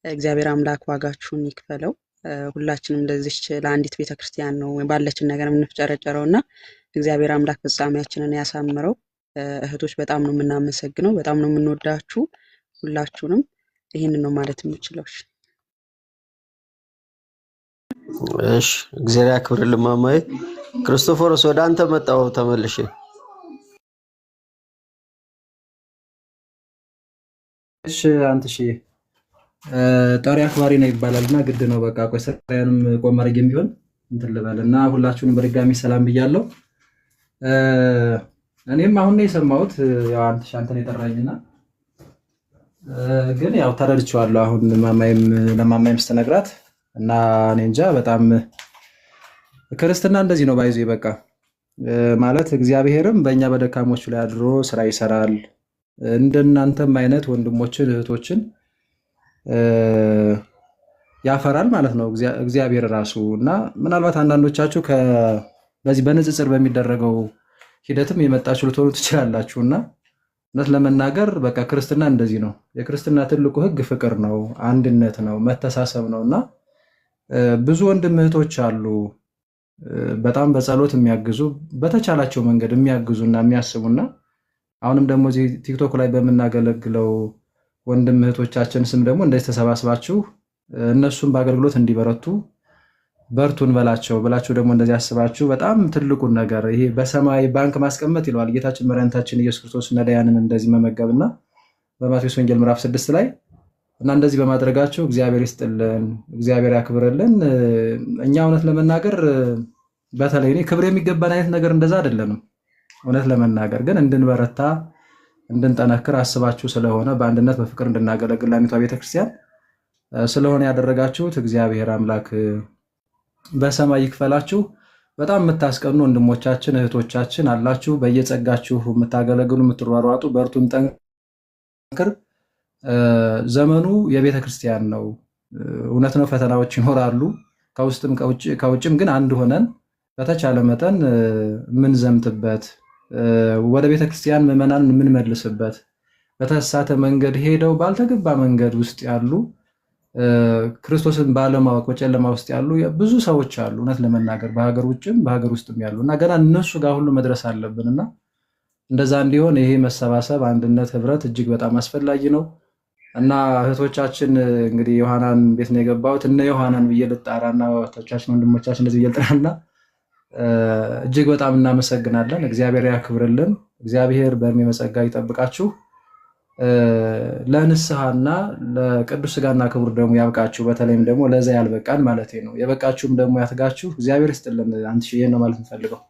እግዚአብሔር አምላክ ዋጋችሁን ይክፈለው። ሁላችንም እንደዚህ ለአንዲት ቤተክርስቲያን ነው ባለችን ነገር የምንፍጨረጨረው እና እግዚአብሔር አምላክ ፍጻሜያችንን ያሳምረው። እህቶች በጣም ነው የምናመሰግነው፣ በጣም ነው የምንወዳችሁ ሁላችሁንም። ይህንን ነው ማለት የምችለው።
እሺ እግዚአብሔር ያክብርልን ማማዬ። ክርስቶፎሮስ ወደ አንተ መጣው ተመልሼ።
እሺ አንትሽ ጠሪ አክባሪ ነው ይባላልና ግድ ነው። በቃ ቆይ ሰራያንም ቆም አድርጌም ቢሆን እንትን ልበልና ሁላችሁንም በድጋሚ ሰላም ብያለሁ። እኔም አሁን ነው የሰማሁት ያው አንተን የጠራኝና ግን ያው ተረድቼዋለሁ። አሁን ለማማይም ስትነግራት እና እኔ እንጃ በጣም ክርስትና እንደዚህ ነው ባይዞ በቃ ማለት እግዚአብሔርም በእኛ በደካሞቹ ላይ አድሮ ስራ ይሰራል። እንደናንተም አይነት ወንድሞችን እህቶችን ያፈራል ማለት ነው እግዚአብሔር ራሱ። እና ምናልባት አንዳንዶቻችሁ በዚህ በንጽጽር በሚደረገው ሂደትም የመጣችሁ ልትሆኑ ትችላላችሁ። እና እውነት ለመናገር በቃ ክርስትና እንደዚህ ነው። የክርስትና ትልቁ ሕግ ፍቅር ነው፣ አንድነት ነው፣ መተሳሰብ ነው። እና ብዙ ወንድም እህቶች አሉ በጣም በጸሎት የሚያግዙ በተቻላቸው መንገድ የሚያግዙና የሚያስቡና አሁንም ደግሞ እዚህ ቲክቶክ ላይ በምናገለግለው ወንድም እህቶቻችን ስም ደግሞ እንደዚህ ተሰባስባችሁ እነሱም በአገልግሎት እንዲበረቱ በርቱን በላቸው ብላችሁ ደግሞ እንደዚህ አስባችሁ በጣም ትልቁን ነገር ይሄ በሰማይ ባንክ ማስቀመጥ ይለዋል ጌታችን መድኃኒታችን ኢየሱስ ክርስቶስ ነዳያንን እንደዚህ መመገብና በማቴዎስ ወንጌል ምዕራፍ 6 ላይ እና እንደዚህ በማድረጋቸው እግዚአብሔር ይስጥልን፣ እግዚአብሔር ያክብርልን። እኛ እውነት ለመናገር በተለይ እኔ ክብር የሚገባን አይነት ነገር እንደዛ አይደለንም። እውነት ለመናገር ግን እንድንበረታ እንድንጠነክር አስባችሁ ስለሆነ በአንድነት በፍቅር እንድናገለግል ላሚቷ ቤተክርስቲያን ስለሆነ ያደረጋችሁት እግዚአብሔር አምላክ በሰማይ ይክፈላችሁ። በጣም የምታስቀኑ ወንድሞቻችን እህቶቻችን አላችሁ። በየጸጋችሁ የምታገለግሉ የምትሯሯጡ፣ በርቱን፣ ጠንክር። ዘመኑ የቤተ ክርስቲያን ነው። እውነት ነው፣ ፈተናዎች ይኖራሉ። ከውስጥም ከውጭም ግን አንድ ሆነን በተቻለ መጠን የምንዘምትበት ወደ ቤተ ክርስቲያን ምዕመናን የምንመልስበት በተሳተ መንገድ ሄደው ባልተገባ መንገድ ውስጥ ያሉ ክርስቶስን ባለማወቅ በጨለማ ውስጥ ያሉ ብዙ ሰዎች አሉ። እውነት ለመናገር በሀገር ውጭም በሀገር ውስጥም ያሉ እና ገና እነሱ ጋር ሁሉ መድረስ አለብን እና እንደዛ እንዲሆን ይሄ መሰባሰብ፣ አንድነት፣ ህብረት እጅግ በጣም አስፈላጊ ነው እና እህቶቻችን እንግዲህ ዮሐናን ቤት ነው የገባሁት እነ ዮሐናን ብዬ ልጣራና እህቶቻችን ወንድሞቻችን እንደዚህ ብዬ ልጣራና እጅግ በጣም እናመሰግናለን። እግዚአብሔር ያክብርልን። እግዚአብሔር በእድሜ በጸጋ ይጠብቃችሁ። ለንስሐና ለቅዱስ ሥጋና ክቡር ደግሞ ያብቃችሁ። በተለይም ደግሞ ለዛ ያልበቃን ማለት ነው የበቃችሁም ደግሞ ያትጋችሁ። እግዚአብሔር ይስጥልን። አንተ ይሄን ነው ማለት እንፈልገው።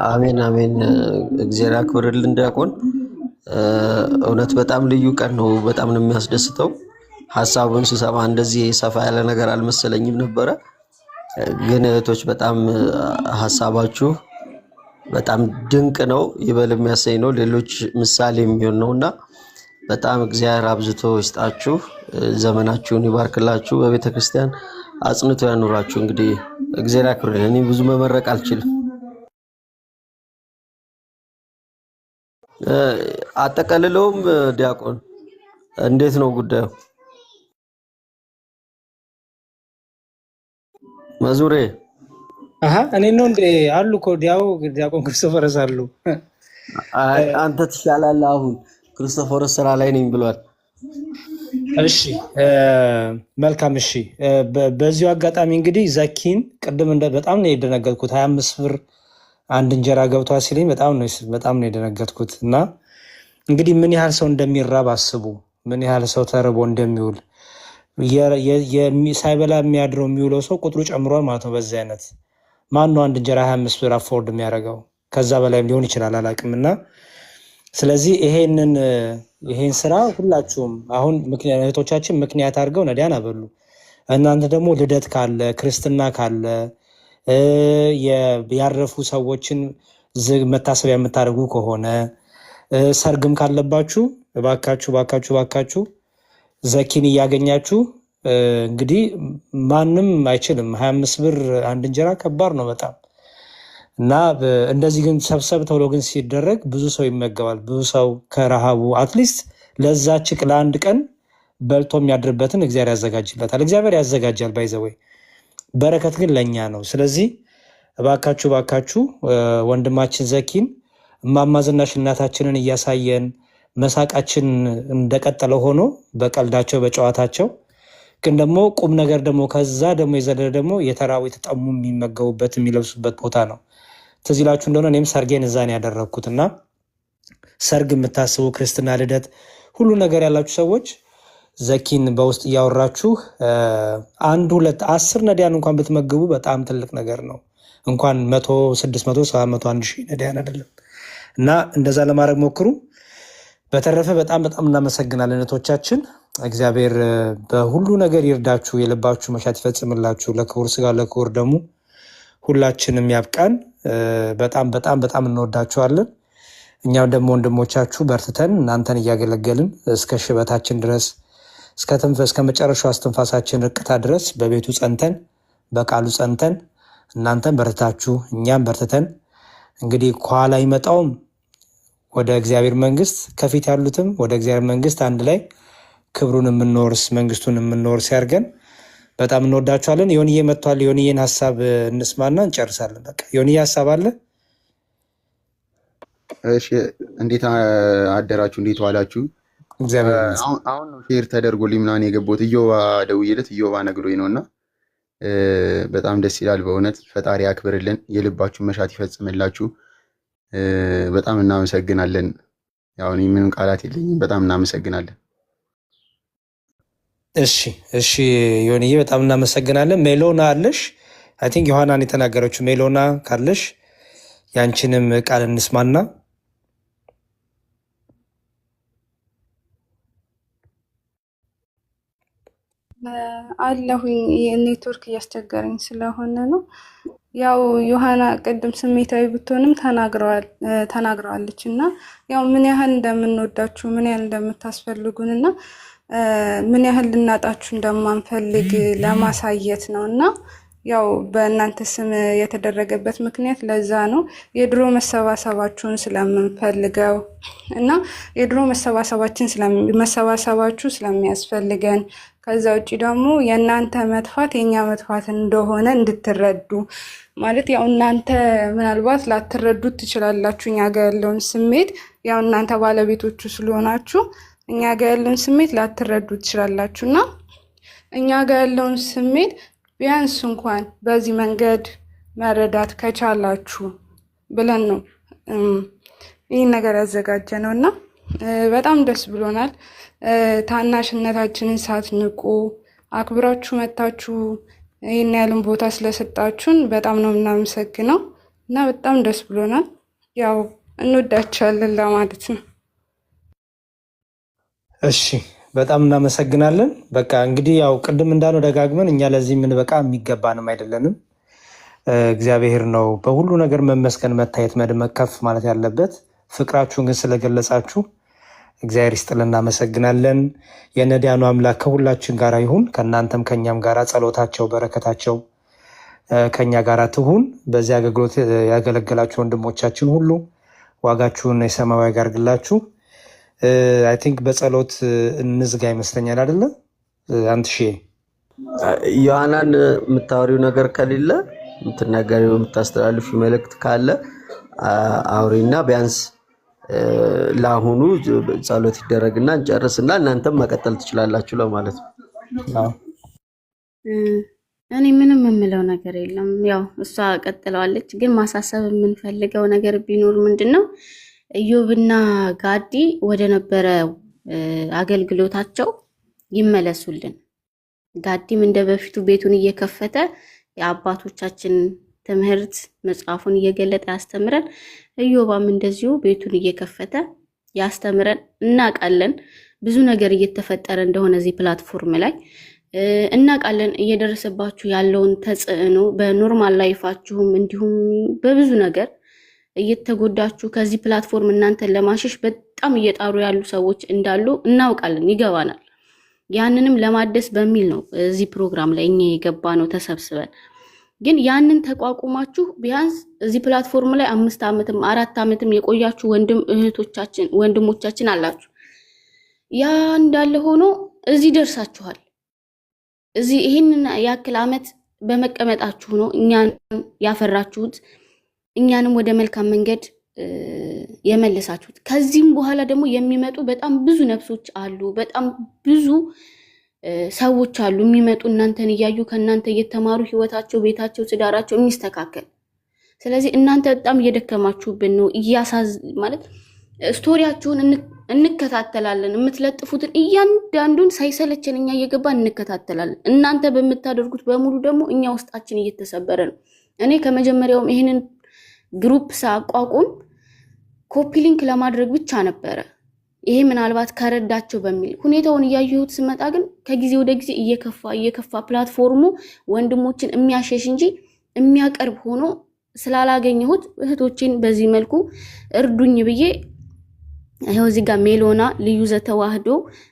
አሜን አሜን። እግዚአብሔር ያክብርልን ዲያቆን። እውነት በጣም ልዩ ቀን ነው። በጣም ነው የሚያስደስተው። ሐሳቡን ስሰማ እንደዚህ ሰፋ ያለ ነገር አልመሰለኝም ነበረ። ግን እህቶች በጣም ሐሳባችሁ በጣም ድንቅ ነው፣ ይበል የሚያሰኝ ነው፣ ሌሎች ምሳሌ የሚሆን ነውና በጣም እግዚአብሔር አብዝቶ ይስጣችሁ፣ ዘመናችሁን ይባርክላችሁ፣ በቤተ ክርስቲያን አጽንቶ ያኑራችሁ። እንግዲህ እግዚአብሔር ያክብርልን። እኔ ብዙ መመረቅ አልችልም። አጠቃልለውም ዲያቆን እንዴት ነው ጉዳዩ? መዙሬ
እኔ ነው እንዴ አሉ እኮ ዲያቆን ክርስቶፈርስ አሉ።
አንተ ትሻላለህ። አሁን ክርስቶፈርስ ስራ ላይ ነኝ ብሏል።
እሺ መልካም። እሺ በዚሁ አጋጣሚ እንግዲህ ዘኪን ቅድም በጣም ነው የደነገጥኩት። 25 ብር አንድ እንጀራ ገብቷ ሲለኝ በጣም ነው የደነገጥኩት። እና እንግዲህ ምን ያህል ሰው እንደሚራብ አስቡ፣ ምን ያህል ሰው ተርቦ እንደሚውል ሳይበላ የሚያድረው የሚውለው ሰው ቁጥሩ ጨምሯል ማለት ነው። በዚህ አይነት ማነው አንድ እንጀራ 25 ብር አፎርድ የሚያደርገው? ከዛ በላይም ሊሆን ይችላል አላውቅም። እና ስለዚህ ይሄን ስራ ሁላችሁም አሁን እህቶቻችን ምክንያት አድርገው ነዳያን አበሉ። እናንተ ደግሞ ልደት ካለ ክርስትና ካለ ያረፉ ሰዎችን መታሰቢያ የምታደርጉ ከሆነ ሰርግም ካለባችሁ እባካችሁ ዘኪን እያገኛችሁ እንግዲህ ማንም አይችልም። 25 ብር አንድ እንጀራ ከባድ ነው በጣም እና እንደዚህ ግን ሰብሰብ ተብሎ ግን ሲደረግ ብዙ ሰው ይመገባል። ብዙ ሰው ከረሃቡ አትሊስት ለዛች ለአንድ ቀን በልቶ የሚያድርበትን እግዚአብሔር ያዘጋጅለታል። እግዚአብሔር ያዘጋጃል ባይዘወይ በረከት ግን ለኛ ነው። ስለዚህ እባካችሁ ወንድማችን ዘኪን እማማ ዝናሽ እናታችንን እያሳየን መሳቃችን እንደቀጠለ ሆኖ በቀልዳቸው በጨዋታቸው ግን ደግሞ ቁም ነገር ደግሞ ከዛ ደግሞ የዘለለ ደግሞ የተራቡ የተጠሙ የሚመገቡበት የሚለብሱበት ቦታ ነው። ትዝ ይላችሁ እንደሆነ እኔም ሰርጌን እዛ ነው ያደረግኩት እና ሰርግ የምታስቡ ክርስትና፣ ልደት ሁሉ ነገር ያላችሁ ሰዎች ዘኪን በውስጥ እያወራችሁ 1 2 10 ነዳያን እንኳን ብትመግቡ በጣም ትልቅ ነገር ነው። እንኳን 100 600 700 1000 ነዳያን አይደለም እና እንደዛ ለማድረግ ሞክሩ። በተረፈ በጣም እናመሰግናለን እህቶቻችን። እግዚአብሔር በሁሉ ነገር ይርዳችሁ፣ የልባችሁ መሻት ይፈጽምላችሁ። ለክቡር ሥጋ ለክቡር ደሙ ሁላችንም ያብቃን። በጣም እንወዳችኋለን። እኛም ደግሞ ወንድሞቻችሁ በርትተን እናንተን እያገለገልን እስከ ሽበታችን ድረስ እስከ መጨረሻው አስተንፋሳችን ርቅታ ድረስ በቤቱ ጸንተን በቃሉ ጸንተን እናንተን በርትታችሁ እኛም በርትተን እንግዲህ ከኋላ ይመጣውም ወደ እግዚአብሔር መንግስት ከፊት ያሉትም ወደ እግዚአብሔር መንግስት አንድ ላይ ክብሩን የምንወርስ መንግስቱን የምንወርስ ያርገን። በጣም እንወዳችኋለን። ዮኒዬ መጥቷል። ዮኒዬን ሀሳብ እንስማና እንጨርሳለን። በቃ ዮኒዬ ሀሳብ አለ?
እሺ፣ እንዴት አደራችሁ? እንዴት ዋላችሁ? አሁን ነው ሼር ተደርጎልኝ ምናምን የገባሁት። እዮባ ደውዬለት እዮባ ነግሮኝ ነው እና በጣም ደስ ይላል በእውነት። ፈጣሪ ያክብርልን፣ የልባችሁ መሻት ይፈጽምላችሁ። በጣም እናመሰግናለን። ያው ምንም ቃላት የለኝም። በጣም እናመሰግናለን።
እሺ ዮኒዬ በጣም እናመሰግናለን። ሜሎና አለሽ? አይ ቲንክ ዮሐናን የተናገረችው ሜሎና ካለሽ ያንቺንም ቃል እንስማና
አለሁኝ የኔትወርክ እያስቸገረኝ ስለሆነ ነው። ያው ዮሐና ቅድም ስሜታዊ ብትሆንም ተናግረዋለች እና ያው ምን ያህል እንደምንወዳችሁ ምን ያህል እንደምታስፈልጉን እና ምን ያህል ልናጣችሁ እንደማንፈልግ ለማሳየት ነው እና ያው በእናንተ ስም የተደረገበት ምክንያት ለዛ ነው። የድሮ መሰባሰባችሁን ስለምንፈልገው እና የድሮ መሰባሰባችሁ ስለሚያስፈልገን ከዛ ውጪ ደግሞ የእናንተ መጥፋት የኛ መጥፋት እንደሆነ እንድትረዱ ማለት ያው እናንተ ምናልባት ላትረዱት ትችላላችሁ እኛ ጋር ያለውን ስሜት ያው እናንተ ባለቤቶቹ ስለሆናችሁ እኛ ጋር ያለውን ስሜት ላትረዱ ትችላላችሁና እኛ ጋር ያለውን ስሜት ቢያንስ እንኳን በዚህ መንገድ መረዳት ከቻላችሁ ብለን ነው ይህን ነገር ያዘጋጀነውና በጣም ደስ ብሎናል። ታናሽነታችንን ሳትንቁ አክብራችሁ መታችሁ ይህን ያህልን ቦታ ስለሰጣችሁን በጣም ነው የምናመሰግነው እና በጣም ደስ ብሎናል። ያው እንወዳችኋለን ለማለት ነው።
እሺ በጣም እናመሰግናለን። በቃ እንግዲህ ያው ቅድም እንዳለው ደጋግመን እኛ ለዚህ ምን በቃ የሚገባንም አይደለንም። እግዚአብሔር ነው በሁሉ ነገር መመስገን፣ መታየት፣ መድመቅ፣ ከፍ ማለት ያለበት። ፍቅራችሁን ግን ስለገለጻችሁ እግዚአብሔር ይስጥልን፣ እናመሰግናለን። የነዳያኑ አምላክ ከሁላችን ጋር ይሁን፣ ከእናንተም ከኛም ጋር ጸሎታቸው በረከታቸው ከኛ ጋር ትሁን። በዚህ አገልግሎት ያገለገላችሁ ወንድሞቻችን ሁሉ ዋጋችሁን የሰማያዊ ያርግላችሁ። አይ ቲንክ በጸሎት እንዝጋ ይመስለኛል አይደለ? አንተ
ዮሐናን የምታወሪው ነገር ከሌለ የምትናገሪው የምታስተላልፊ መልእክት ካለ አውሪና ቢያንስ ለአሁኑ ጸሎት ይደረግና እንጨርስና እናንተም መቀጠል ትችላላችሁ ለማለት ነው።
እኔ ምንም የምለው ነገር የለም። ያው እሷ ቀጥለዋለች። ግን ማሳሰብ የምንፈልገው ነገር ቢኖር ምንድነው ኢዮብና ጋዲ ወደ ነበረው አገልግሎታቸው ይመለሱልን። ጋዲም እንደ በፊቱ ቤቱን እየከፈተ የአባቶቻችን ትምህርት መጽሐፉን እየገለጠ ያስተምረን፣ ኢዮባም እንደዚሁ ቤቱን እየከፈተ ያስተምረን። እናውቃለን ብዙ ነገር እየተፈጠረ እንደሆነ እዚህ ፕላትፎርም ላይ እናውቃለን። እየደረሰባችሁ ያለውን ተጽዕኖ በኖርማል ላይፋችሁም እንዲሁም በብዙ ነገር እየተጎዳችሁ ከዚህ ፕላትፎርም እናንተን ለማሸሽ በጣም እየጣሩ ያሉ ሰዎች እንዳሉ እናውቃለን፣ ይገባናል። ያንንም ለማደስ በሚል ነው እዚህ ፕሮግራም ላይ እኛ የገባ ነው ተሰብስበን። ግን ያንን ተቋቁማችሁ ቢያንስ እዚህ ፕላትፎርም ላይ 5 ዓመትም 4 ዓመትም የቆያችሁ ወንድሞቻችን አላችሁ። ያ እንዳለ ሆኖ እዚህ ደርሳችኋል። እዚህ ይህንን ያክል ዓመት በመቀመጣችሁ ነው እኛን ያፈራችሁት፣ እኛንም ወደ መልካም መንገድ የመለሳችሁት። ከዚህም በኋላ ደግሞ የሚመጡ በጣም ብዙ ነፍሶች አሉ፣ በጣም ብዙ ሰዎች አሉ የሚመጡ እናንተን እያዩ ከእናንተ እየተማሩ ህይወታቸው፣ ቤታቸው፣ ትዳራቸው የሚስተካከል። ስለዚህ እናንተ በጣም እየደከማችሁብን ነው። ማለት ስቶሪያችሁን እንከታተላለን፣ የምትለጥፉትን እያንዳንዱን ሳይሰለችን እኛ እየገባን እንከታተላለን። እናንተ በምታደርጉት በሙሉ ደግሞ እኛ ውስጣችን እየተሰበረ ነው። እኔ ከመጀመሪያውም ይሄንን ግሩፕ ሳቋቁም ኮፒ ሊንክ ለማድረግ ብቻ ነበረ። ይሄ ምናልባት ከረዳቸው በሚል ሁኔታውን እያየሁት ስመጣ ግን ከጊዜ ወደ ጊዜ እየከፋ ፕላትፎርሙ ወንድሞችን የሚያሸሽ እንጂ የሚያቀርብ ሆኖ ስላላገኘሁት እህቶችን በዚህ መልኩ እርዱኝ ብዬ ይሄው እዚህ ጋር ሜሎና ልዩ ዘተዋህዶ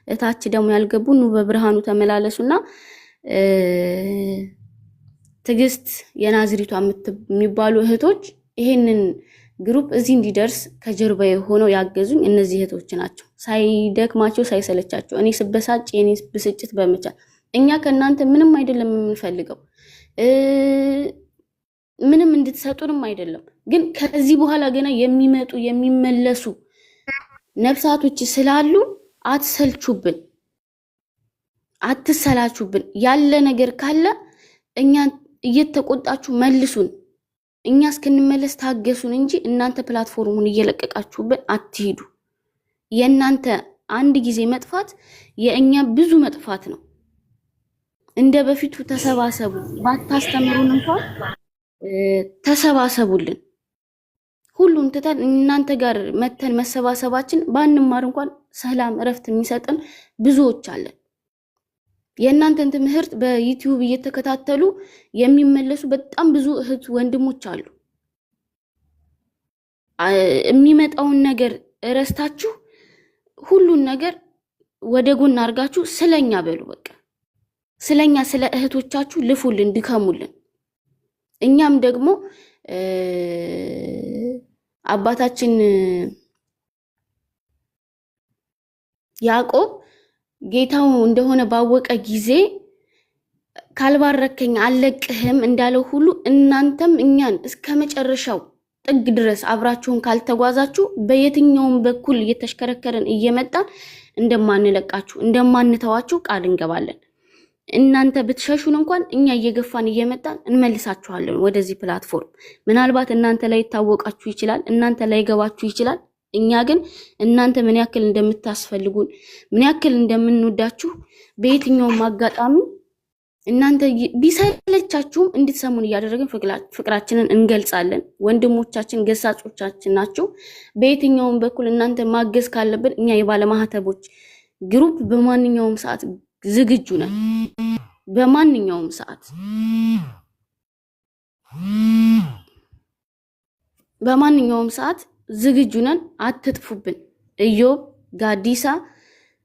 እታች ደግሞ ያልገቡ ኑ በብርሃኑ ተመላለሱና ትግስት የናዝሪቷ የሚባሉ እህቶች ይሄንን ግሩፕ እዚህ እንዲደርስ ከጀርባ ሆነው ያገዙኝ እነዚህ እህቶች ናቸው። ሳይደክማቸው ሳይሰለቻቸው እኔ ስበሳጭ የኔ ብስጭት በመቻል እኛ ከእናንተ ምንም አይደለም የምንፈልገው፣ ምንም እንድትሰጡንም አይደለም። ግን ከዚህ በኋላ ገና የሚመጡ የሚመለሱ ነፍሳቶች ስላሉ አትሰልቹብን፣ አትሰላቹብን። ያለ ነገር ካለ እኛ እየተቆጣችሁ መልሱን። እኛ እስክንመለስ ታገሱን እንጂ እናንተ ፕላትፎርሙን እየለቀቃችሁብን አትሂዱ። የእናንተ አንድ ጊዜ መጥፋት የእኛ ብዙ መጥፋት ነው። እንደ በፊቱ ተሰባሰቡ፣ ባታስተምሩን እንኳን ተሰባሰቡልን። ሁሉን ትተን እናንተ ጋር መተን መሰባሰባችን ባንማር እንኳን ሰላም እረፍት የሚሰጥን ብዙዎች አለን። የእናንተን ትምህርት በዩቲዩብ እየተከታተሉ የሚመለሱ በጣም ብዙ እህት ወንድሞች አሉ። የሚመጣውን ነገር እረስታችሁ ሁሉን ነገር ወደ ጎን አድርጋችሁ ስለኛ በሉ። በቃ ስለኛ ስለ እህቶቻችሁ ልፉልን፣ ድከሙልን። እኛም ደግሞ አባታችን ያዕቆብ ጌታው እንደሆነ ባወቀ ጊዜ ካልባረከኝ አልለቅህም እንዳለው ሁሉ እናንተም እኛን እስከ መጨረሻው ጥግ ድረስ አብራችሁን ካልተጓዛችሁ በየትኛውም በኩል እየተሽከረከረን እየመጣን እንደማንለቃችሁ እንደማንተዋችሁ ቃል እንገባለን። እናንተ ብትሸሹን እንኳን እኛ እየገፋን እየመጣን እንመልሳችኋለን ወደዚህ ፕላትፎርም። ምናልባት እናንተ ላይ ታወቃችሁ ይችላል፣ እናንተ ላይ ገባችሁ ይችላል። እኛ ግን እናንተ ምን ያክል እንደምታስፈልጉን ምን ያክል እንደምንወዳችሁ በየትኛውም አጋጣሚ እናንተ ቢሰለቻችሁም እንድትሰሙን እያደረግን ፍቅራችንን እንገልጻለን። ወንድሞቻችን ገሳጾቻችን ናቸው። በየትኛውም በኩል እናንተ ማገዝ ካለብን እኛ የባለማህተቦች ግሩፕ በማንኛውም ሰዓት ዝግጁ ነን። በማንኛውም ሰዓት ዝግጁ ነን። አትጥፉብን። ኢዮብ፣ ጋዲሳ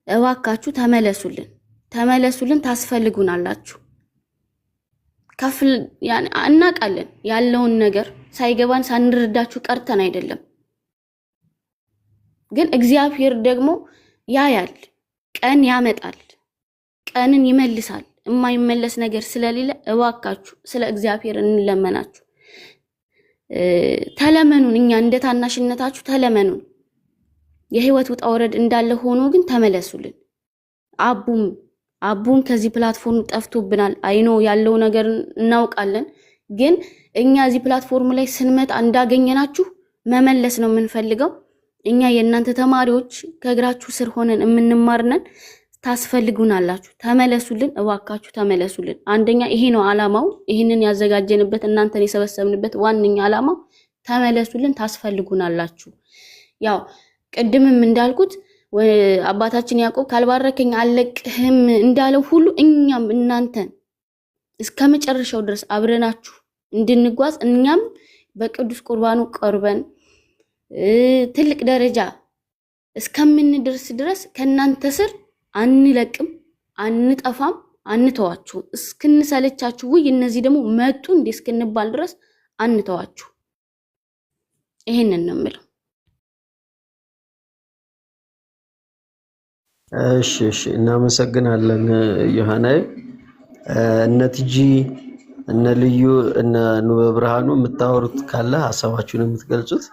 እባካችሁ ተመለሱልን፣ ታስፈልጉናላችሁ። ከፍል እናውቃለን ያለውን ነገር ሳይገባን ሳንረዳችሁ ቀርተን አይደለም። ግን እግዚአብሔር ደግሞ ያያል፣ ቀን ያመጣል፣ ቀንን ይመልሳል። የማይመለስ ነገር ስለሌለ እባካችሁ ስለ እግዚአብሔር እንለመናችሁ። ተለመኑን። እኛ እንደ ታናሽነታችሁ ተለመኑን። የህይወት ውጣ ወረድ እንዳለ ሆኖ ግን ተመለሱልን። አቡም ከዚህ ፕላትፎርም ጠፍቶብናል። አይኖ ያለው ነገር እናውቃለን። ግን እኛ እዚህ ፕላትፎርም ላይ ስንመጣ እንዳገኘናችሁ መመለስ ነው የምንፈልገው። እኛ የእናንተ ተማሪዎች ከእግራችሁ ስር ሆነን የምንማርነን፣ ታስፈልጉናላችሁ። ተመለሱልን፣ እባካችሁ ተመለሱልን። አንደኛ ይሄ ነው አላማው። ይህንን ያዘጋጀንበት እናንተን የሰበሰብንበት ዋነኛ አላማው ተመለሱልን፣ ታስፈልጉናላችሁ። ያው ቅድምም እንዳልኩት አባታችን ያዕቆብ ካልባረከኝ አልለቅህም እንዳለው ሁሉ እኛም እናንተን እስከ መጨረሻው ድረስ አብረናችሁ እንድንጓዝ እኛም በቅዱስ ቁርባኑ ቀርበን ትልቅ ደረጃ እስከምንደርስ ድረስ ከእናንተ ስር አንለቅም፣ አንጠፋም፣ አንተዋችሁ። እስክንሰለቻችሁ ወይ እነዚህ ደግሞ መጡ እንዴ እስክንባል ድረስ አንተዋችሁ። ይሄንን ነው የምለው።
እሺ፣ እናመሰግናለን ዮሐናይ። እነ ቲጂ፣ እነ ልዩ፣ እነ ኑበ ብርሃኑ የምታወሩት ካለ ሀሳባችሁን የምትገልጹት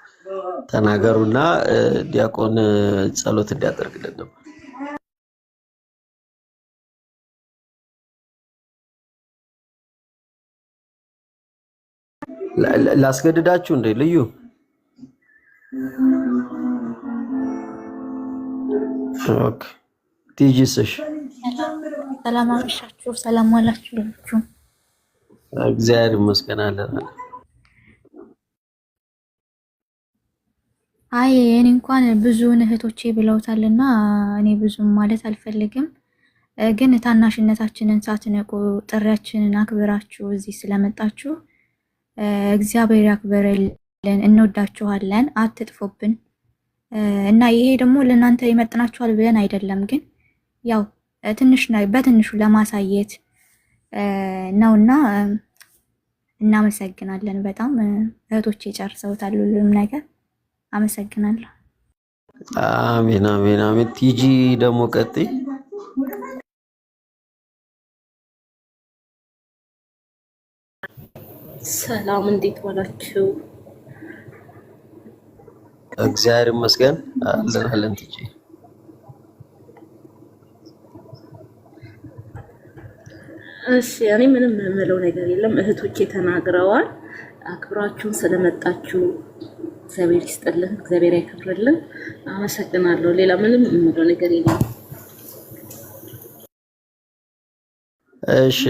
ተናገሩና ዲያቆን ጸሎት እንዲያደርግልን ነበር። ላስገድዳችሁ እንዴ? ልዩ ኦኬ። ቲጂስሽ
ሰላም አመሻችሁ፣ ሰላም ዋላችሁ ልጆቹ።
እግዚአብሔር ይመስገን አለን።
አይ እኔ እንኳን ብዙውን እህቶቼ ብለውታልና እኔ ብዙም ማለት አልፈልግም። ግን ታናሽነታችንን ሳትነቁ ጥሪያችንን አክብራችሁ እዚህ ስለመጣችሁ እግዚአብሔር ያክብርልን። እንወዳችኋለን፣ አትጥፉብን። እና ይሄ ደግሞ ለእናንተ ይመጥናችኋል ብለን አይደለም፣ ግን ያው በትንሹ ለማሳየት ነውና እናመሰግናለን። በጣም እህቶቼ ጨርሰውታል ሁሉም ነገር። አመሰግናለሁ።
አሜን፣ አሜን፣ አሜን። ቲጂ ደግሞ ቀጥይ።
ሰላም፣ እንዴት ዋላችሁ?
እግዚአብሔር ይመስገን አለን። ቲጂ
እሺ፣ እኔ ምንም የምለው ነገር የለም። እህቶቼ ተናግረዋል። አክብራችሁን ስለመጣችሁ እግዚአብሔር ይስጥልን፣ እግዚአብሔር ያከብርልን። አመሰግናለሁ። ሌላ ምንም የምለው ነገር የለም።
እሺ፣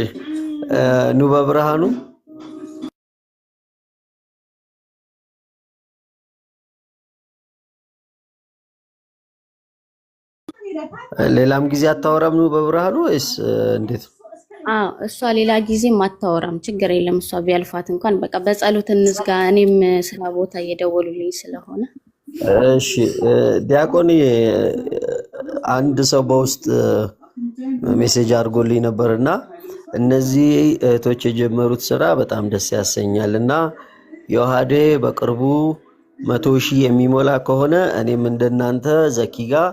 ኑበ ብርሃኑ ሌላም ጊዜ አታወራም ነው በብርሃኑ ወይስ እንዴት?
አዎ እሷ ሌላ ጊዜም አታወራም፣ ችግር የለም። እሷ ቢያልፋት እንኳን በቃ በጸሎት እንዝጋ። እኔም ስራ ቦታ እየደወሉልኝ ስለሆነ
እሺ። ዲያቆን አንድ ሰው በውስጥ ሜሴጅ አድርጎልኝ ነበርና እነዚህ እህቶች የጀመሩት ስራ በጣም ደስ ያሰኛል እና ዮሐዴ በቅርቡ 100,000 የሚሞላ ከሆነ እኔም እንደናንተ ዘኪ ጋር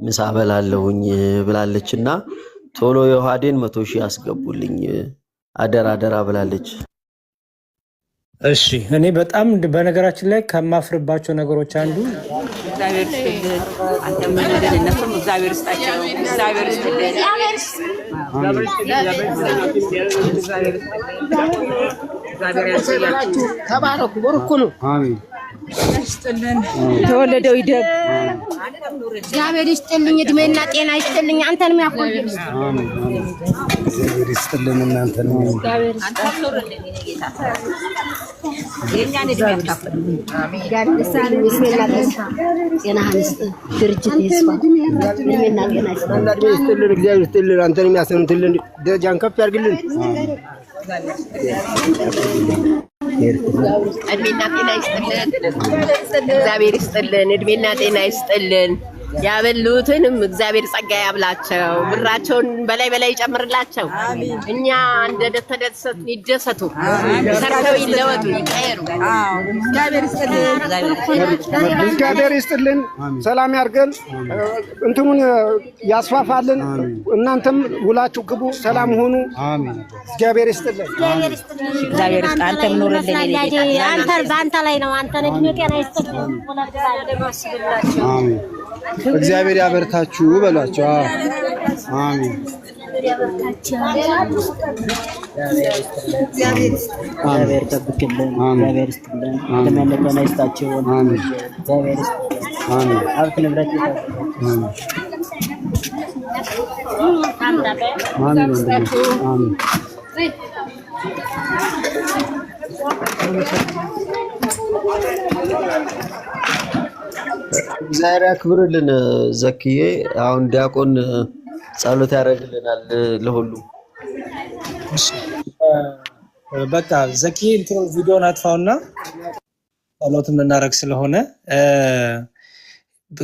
ምሳ በላለሁኝ ብላለችና ቶሎ ዮሐዴን 100,000 አስገቡልኝ አደራ አደራ ብላለች።
እሺ እኔ በጣም በነገራችን ላይ ከማፍርባቸው ነገሮች አንዱ
እግዚአብሔር ይስጥልን፣ አንተም እንደዚህ እነሱም እግዚአብሔር ይስጣቸው፣ እግዚአብሔር ይስጥልን፣ እግዚአብሔር ያስያችሁ፣ ተባረኩ፣ በርኩ ነው። አሜን። ይስጥልን፣ ተወለደው ይደግ፣
እግዚአብሔር ይስጥልኝ፣ እድሜና ጤና ይስጥልኝ፣ አንተንም ያቆይልኝ።
አሜን።
እግዚአብሔር ይስጥልን፣ እናንተንም
እግዚአብሔር ይስጥልን፣ የእኛን እድሜ ያካፍልልን።
እግዚአብሔር ይስጥልኝ፣ እድሜና ጤናህን ይስጥ፣ ድርጅት ይስፋ፣ እድሜና ጤና ይስጥ።
እድሜ ይስጥልን፣ እግዚአብሔር ይስጥልን፣ አንተንም ያሰምትልን፣ ደረጃን ከፍ ያድርግልን።
እድሜና ጤና ይስጥልን፣ እግዚአብሔር ይስጥልን፣ እድሜና ጤና ይስጥልን። ያበሉትንም እግዚአብሔር ጸጋ ያብላቸው፣ ብራቸውን በላይ በላይ ይጨምርላቸው። እኛ እንደተደሰቱ ይደሰቱ፣ ሰርተው ይለወጡ፣ ይቀየሩ።
እግዚአብሔር ይስጥልን፣ ሰላም ያርገን፣ እንትኑን ያስፋፋልን። እናንተም ውላችሁ ግቡ፣ ሰላም ሆኑ። እግዚአብሔር ይስጥልን።
እግዚአብሔር ይስጥ። አንተም ኑርልን። አንተ በአንተ ላይ ነው። አንተን እድሜ ጤና ይስጥልን።
አሜን። እግዚአብሔር ያበርታችሁ በሏቸው። አሜን።
እግዚአብሔር ጠብቅልን፣ እግዚአብሔር ይስጥልን፣ እድሜና ጤና ይስጣቸው። እግዚአብሔር ይስጥልን፣ ሀብት ንብረት ይስጣቸው።
እግዚአብሔር ያክብርልን። ዘክዬ አሁን ዲያቆን ጸሎት ያደርግልናል ለሁሉም።
በቃ ዘኪ እንትኑ ቪዲዮን አጥፋውና ጸሎት የምናደርግ ስለሆነ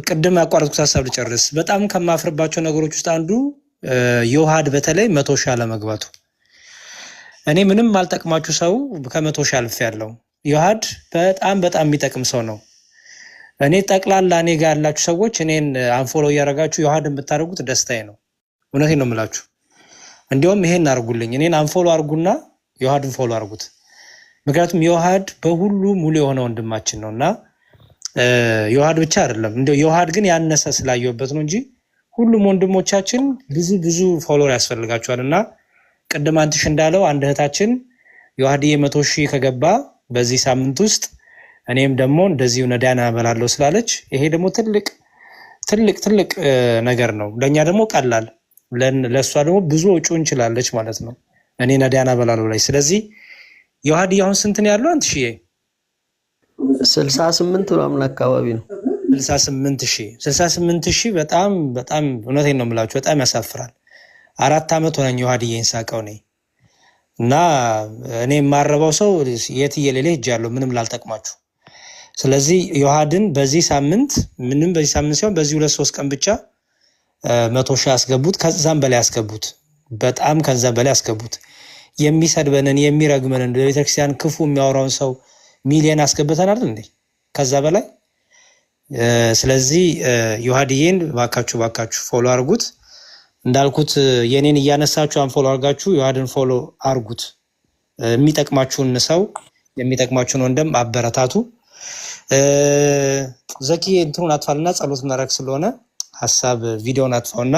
ቅድም ያቋረጥኩት ሀሳብ ልጨርስ። በጣም ከማፍርባቸው ነገሮች ውስጥ አንዱ ዮሐድ በተለይ 100,000 አለመግባቱ። እኔ ምንም አልጠቅማችሁ ሰው ከ100,000 አልፌያለሁ። ዮሐድ በጣም በጣም የሚጠቅም ሰው ነው። እኔ ጠቅላላ እኔ ጋር ያላችሁ ሰዎች እኔን አንፎሎ እያደረጋችሁ ዮሐድን ብታደርጉት ደስታዬ ነው። እውነቴን ነው የምላችሁ። እንዲያውም ይሄን አድርጉልኝ፣ እኔን አንፎሎ አድርጉና ዮሐድን ፎሎ አድርጉት። ምክንያቱም ዮሐድ በሁሉ ሙሉ የሆነ ወንድማችን ነውና ዮሐድ ብቻ አይደለም፣ እንደው ዮሐድ ግን ያነሰ ስላየሁበት ነው እንጂ ሁሉም ወንድሞቻችን ብዙ ፎሎወር ያስፈልጋቸዋልና ቅድም አንትሽ እንዳለው አንድ እህታችን ዮሐድዬ 100,000 ከገባ በዚህ ሳምንት ውስጥ እኔም ደግሞ እንደዚሁ ነዳና በላለው ስላለች ይሄ ደግሞ ትልቅ ነገር ነው። ለኛ ደግሞ ቀላል፣ ለሷ ደግሞ ብዙ ወጪ እንችላለች ማለት ነው። እኔ ነዳና በላለው ላይ ስለዚህ ዮሐድዬ አሁን ስንት ነው ያለው? 1000
68 ምናምን አካባቢ ነው።
68,000 በጣም እውነቴን ነው የምላችሁ፣ በጣም ያሳፍራል። 4 ዓመት ሆነኝ ዮሐድዬን ሳቀው ነኝ እና እኔ የማረባው ሰው የትየሌለ ሄጃለሁ ምንም ላልጠቅማችሁ። ስለዚህ ዮሐድን በዚህ ሳምንት ሲሆን በዚህ 2-3 ቀን ብቻ 100,000 ያስገቡት፣ ከዛም በላይ ያስገቡት፣ በጣም ከዛ በላይ ያስገቡት። የሚሰድበንን የሚረግመንን በቤተክርስቲያን ክፉ የሚያወራውን ሰው ሚሊዮን አስገብተናል እንዴ? ከዛ በላይ። ስለዚህ ዮሐድዬን ባካችሁ ፎሎ አርጉት። እንዳልኩት የኔን እያነሳችሁ አንፎሎ አርጋችሁ ዮሐድን ፎሎ አርጉት። የሚጠቅማችሁን ሰው የሚጠቅማችሁን ወንድም አበረታቱ። ዘኪ እንትኑን አጥፋልና ጸሎት እናደርግ ስለሆነ ሐሳብ ቪዲዮን አጥፋውና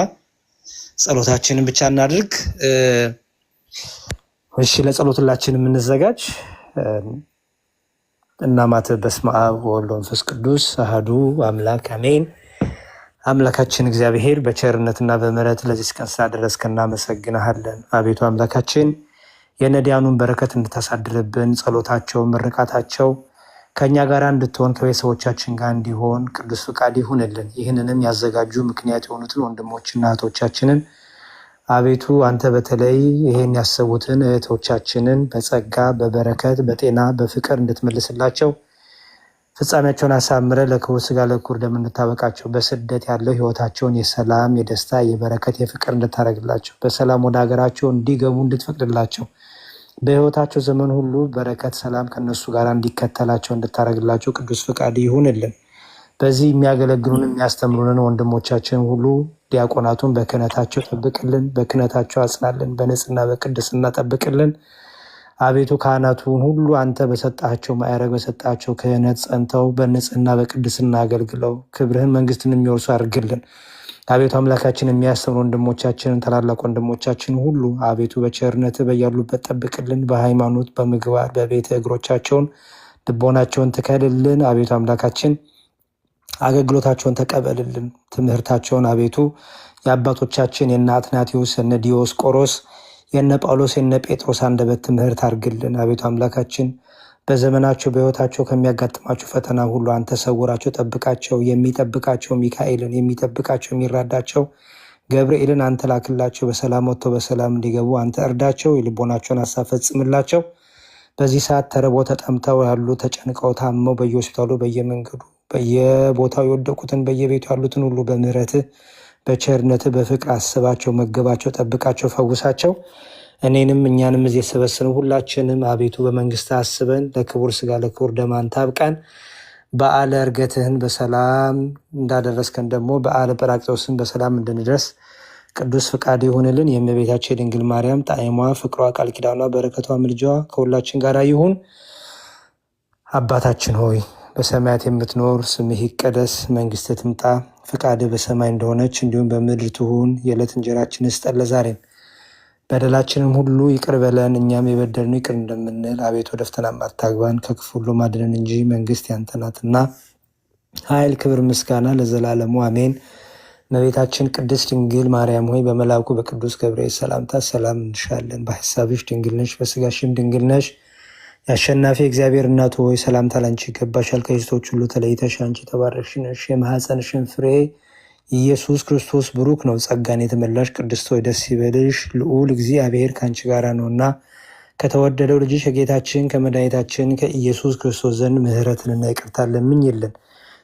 ጸሎታችንን ብቻ እናድርግ። እሺ ለጸሎትላችን የምንዘጋጅ እናማተ በስመ አብ ወወልድ ወመንፈስ ቅዱስ አሐዱ አምላክ አሜን። አምላካችን እግዚአብሔር በቸርነትና በምሕረት ለዚህ ቀን ስላደረስከን እናመሰግንሃለን። አቤቱ አምላካችን የነዳያኑን በረከት እንድታሳድርብን ጸሎታቸው ምርቃታቸው ከኛ ጋር እንድትሆን ከቤተሰቦቻችን ጋር እንዲሆን ቅዱስ ፍቃድ ይሁንልን። ይህንንም ያዘጋጁ ምክንያት የሆኑትን ወንድሞችና እህቶቻችንን አቤቱ አንተ በተለይ ይሄን ያሰቡትን እህቶቻችንን በጸጋ በበረከት በጤና በፍቅር እንድትመልስላቸው ፍጻሜያቸውን አሳምረ ለክቡር ስጋ ለክቡር ደም እንድታበቃቸው በስደት ያለው ህይወታቸውን የሰላም የደስታ የበረከት የፍቅር እንድታረግላቸው በሰላም ወደ ሀገራቸው እንዲገቡ እንድትፈቅድላቸው በህይወታቸው ዘመን ሁሉ በረከት ሰላም ከነሱ ጋር እንዲከተላቸው እንድታረግላቸው ቅዱስ ፍቃድ ይሁንልን። በዚህ የሚያገለግሉን የሚያስተምሩንን ወንድሞቻችን ሁሉ ዲያቆናቱን በክህነታቸው ጠብቅልን፣ በክህነታቸው አጽናልን፣ በንጽህና በቅድስና ጠብቅልን። አቤቱ ካህናቱን ሁሉ አንተ በሰጣቸው ማዕረግ በሰጣቸው ክህነት ጸንተው በንጽህና በቅድስና አገልግለው ክብርህን መንግስትን የሚወርሱ አድርግልን። አቤቱ አምላካችን የሚያስተምሩ ወንድሞቻችንን ታላላቅ ወንድሞቻችን ሁሉ አቤቱ በቸርነት በያሉበት ጠብቅልን። በሃይማኖት በምግባር በቤተ እግሮቻቸውን ልቦናቸውን ትከልልን። አቤቱ አምላካችን አገልግሎታቸውን ተቀበልልን። ትምህርታቸውን አቤቱ የአባቶቻችን የእነ አትናቴዎስ የእነ ዲዮስቆሮስ የእነ ጳውሎስ የእነ ጴጥሮስ አንደበት ትምህርት አድርግልን። አቤቱ አምላካችን በዘመናቸው በህይወታቸው ከሚያጋጥማቸው ፈተና ሁሉ አንተ ሰውራቸው፣ ጠብቃቸው። የሚጠብቃቸው ሚካኤልን የሚጠብቃቸው የሚራዳቸው ገብርኤልን አንተ ላክላቸው። በሰላም ወጥተው በሰላም እንዲገቡ አንተ እርዳቸው። የልቦናቸውን ሀሳብ ፈጽምላቸው። በዚህ ሰዓት ተርበው ተጠምተው ያሉ ተጨንቀው ታመው በየሆስፒታሉ በየመንገዱ በየቦታው የወደቁትን በየቤቱ ያሉትን ሁሉ በምህረትህ በቸርነትህ በፍቅር አስባቸው፣ መገባቸው፣ ጠብቃቸው፣ ፈውሳቸው። እኔንም እኛንም እዚህ የሰበሰብን ሁላችንም አቤቱ በመንግስት አስበን ለክቡር ስጋ ለክቡር ደም አንተ አብቃን። በዓለ ዕርገትህን በሰላም እንዳደረስከን ደግሞ በዓለ ጰራቅሊጦስን በሰላም እንድንደርስ ቅዱስ ፍቃድ ይሁንልን። የእመቤታችን የድንግል ማርያም ጣዕሟ ፍቅሯ ቃል ኪዳኗ በረከቷ ምልጃዋ ከሁላችን ጋር ይሁን። አባታችን ሆይ በሰማያት የምትኖር ስምህ ይቀደስ፣ መንግስትህ ትምጣ፣ ፍቃድህ በሰማይ እንደሆነች እንዲሁም በምድር ትሁን። የዕለት እንጀራችንን ስጠን ለዛሬም፣ በደላችንም ሁሉ ይቅር በለን እኛም የበደልን ይቅር እንደምንል። አቤቱ ወደ ፈተና አታግባን ከክፉ ሁሉ አድነን እንጂ መንግስት ያንተ ናትና ኃይል፣ ክብር፣ ምስጋና ለዘላለሙ አሜን። እመቤታችን ቅድስት ድንግል ማርያም ሆይ በመልአኩ በቅዱስ ገብርኤል ሰላምታ ሰላም እንልሻለን። በሐሳብሽ ድንግል ነሽ፣ በስጋሽም ድንግል ነሽ። የአሸናፊ እግዚአብሔር እናቱ ሆይ ሰላምታ ላንቺ ይገባሻል። ከሴቶች ሁሉ ተለይተሽ አንቺ የተባረክሽ ነሽ፣ የማኅፀንሽን ፍሬ ኢየሱስ ክርስቶስ ብሩክ ነው። ጸጋን የተመላሽ ቅድስት ሆይ ደስ ይበልሽ፣ ልዑል እግዚአብሔር ከአንቺ ጋር ነውና ከተወደደው ልጅሽ ከጌታችን ከመድኃኒታችን ከኢየሱስ ክርስቶስ ዘንድ ምሕረትንና ይቅርታን ለምኝልን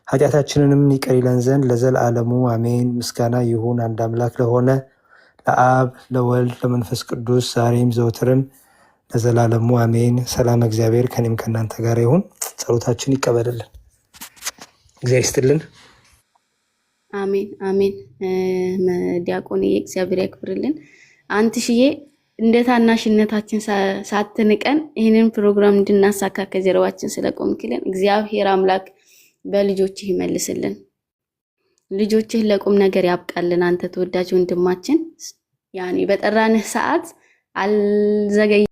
ኃጢአታችንንም ይቅር ይለን ዘንድ ለዘላለሙ አሜን። ምስጋና ይሁን አንድ አምላክ ለሆነ ለአብ ለወልድ ለመንፈስ ቅዱስ ዛሬም ዘወትርም ለዘላለሙ አሜን። ሰላም እግዚአብሔር ከኔም ከእናንተ ጋር ይሁን። ጸሎታችን ይቀበልልን። እግዚአብሔር ይስጥልን።
አሜን አሜን። ዲያቆንዬ እግዚአብሔር ያክብርልን። አንትሽዬ እንደ ታናሽነታችን ሳትንቀን ይህንን ፕሮግራም እንድናሳካ ከጀርባችን ስለቆምክልን እግዚአብሔር አምላክ በልጆችህ ይመልስልን። ልጆችህ ለቁም ነገር ያብቃልን። አንተ ተወዳጅ ወንድማችን ያኔ በጠራንህ ሰዓት አልዘገይ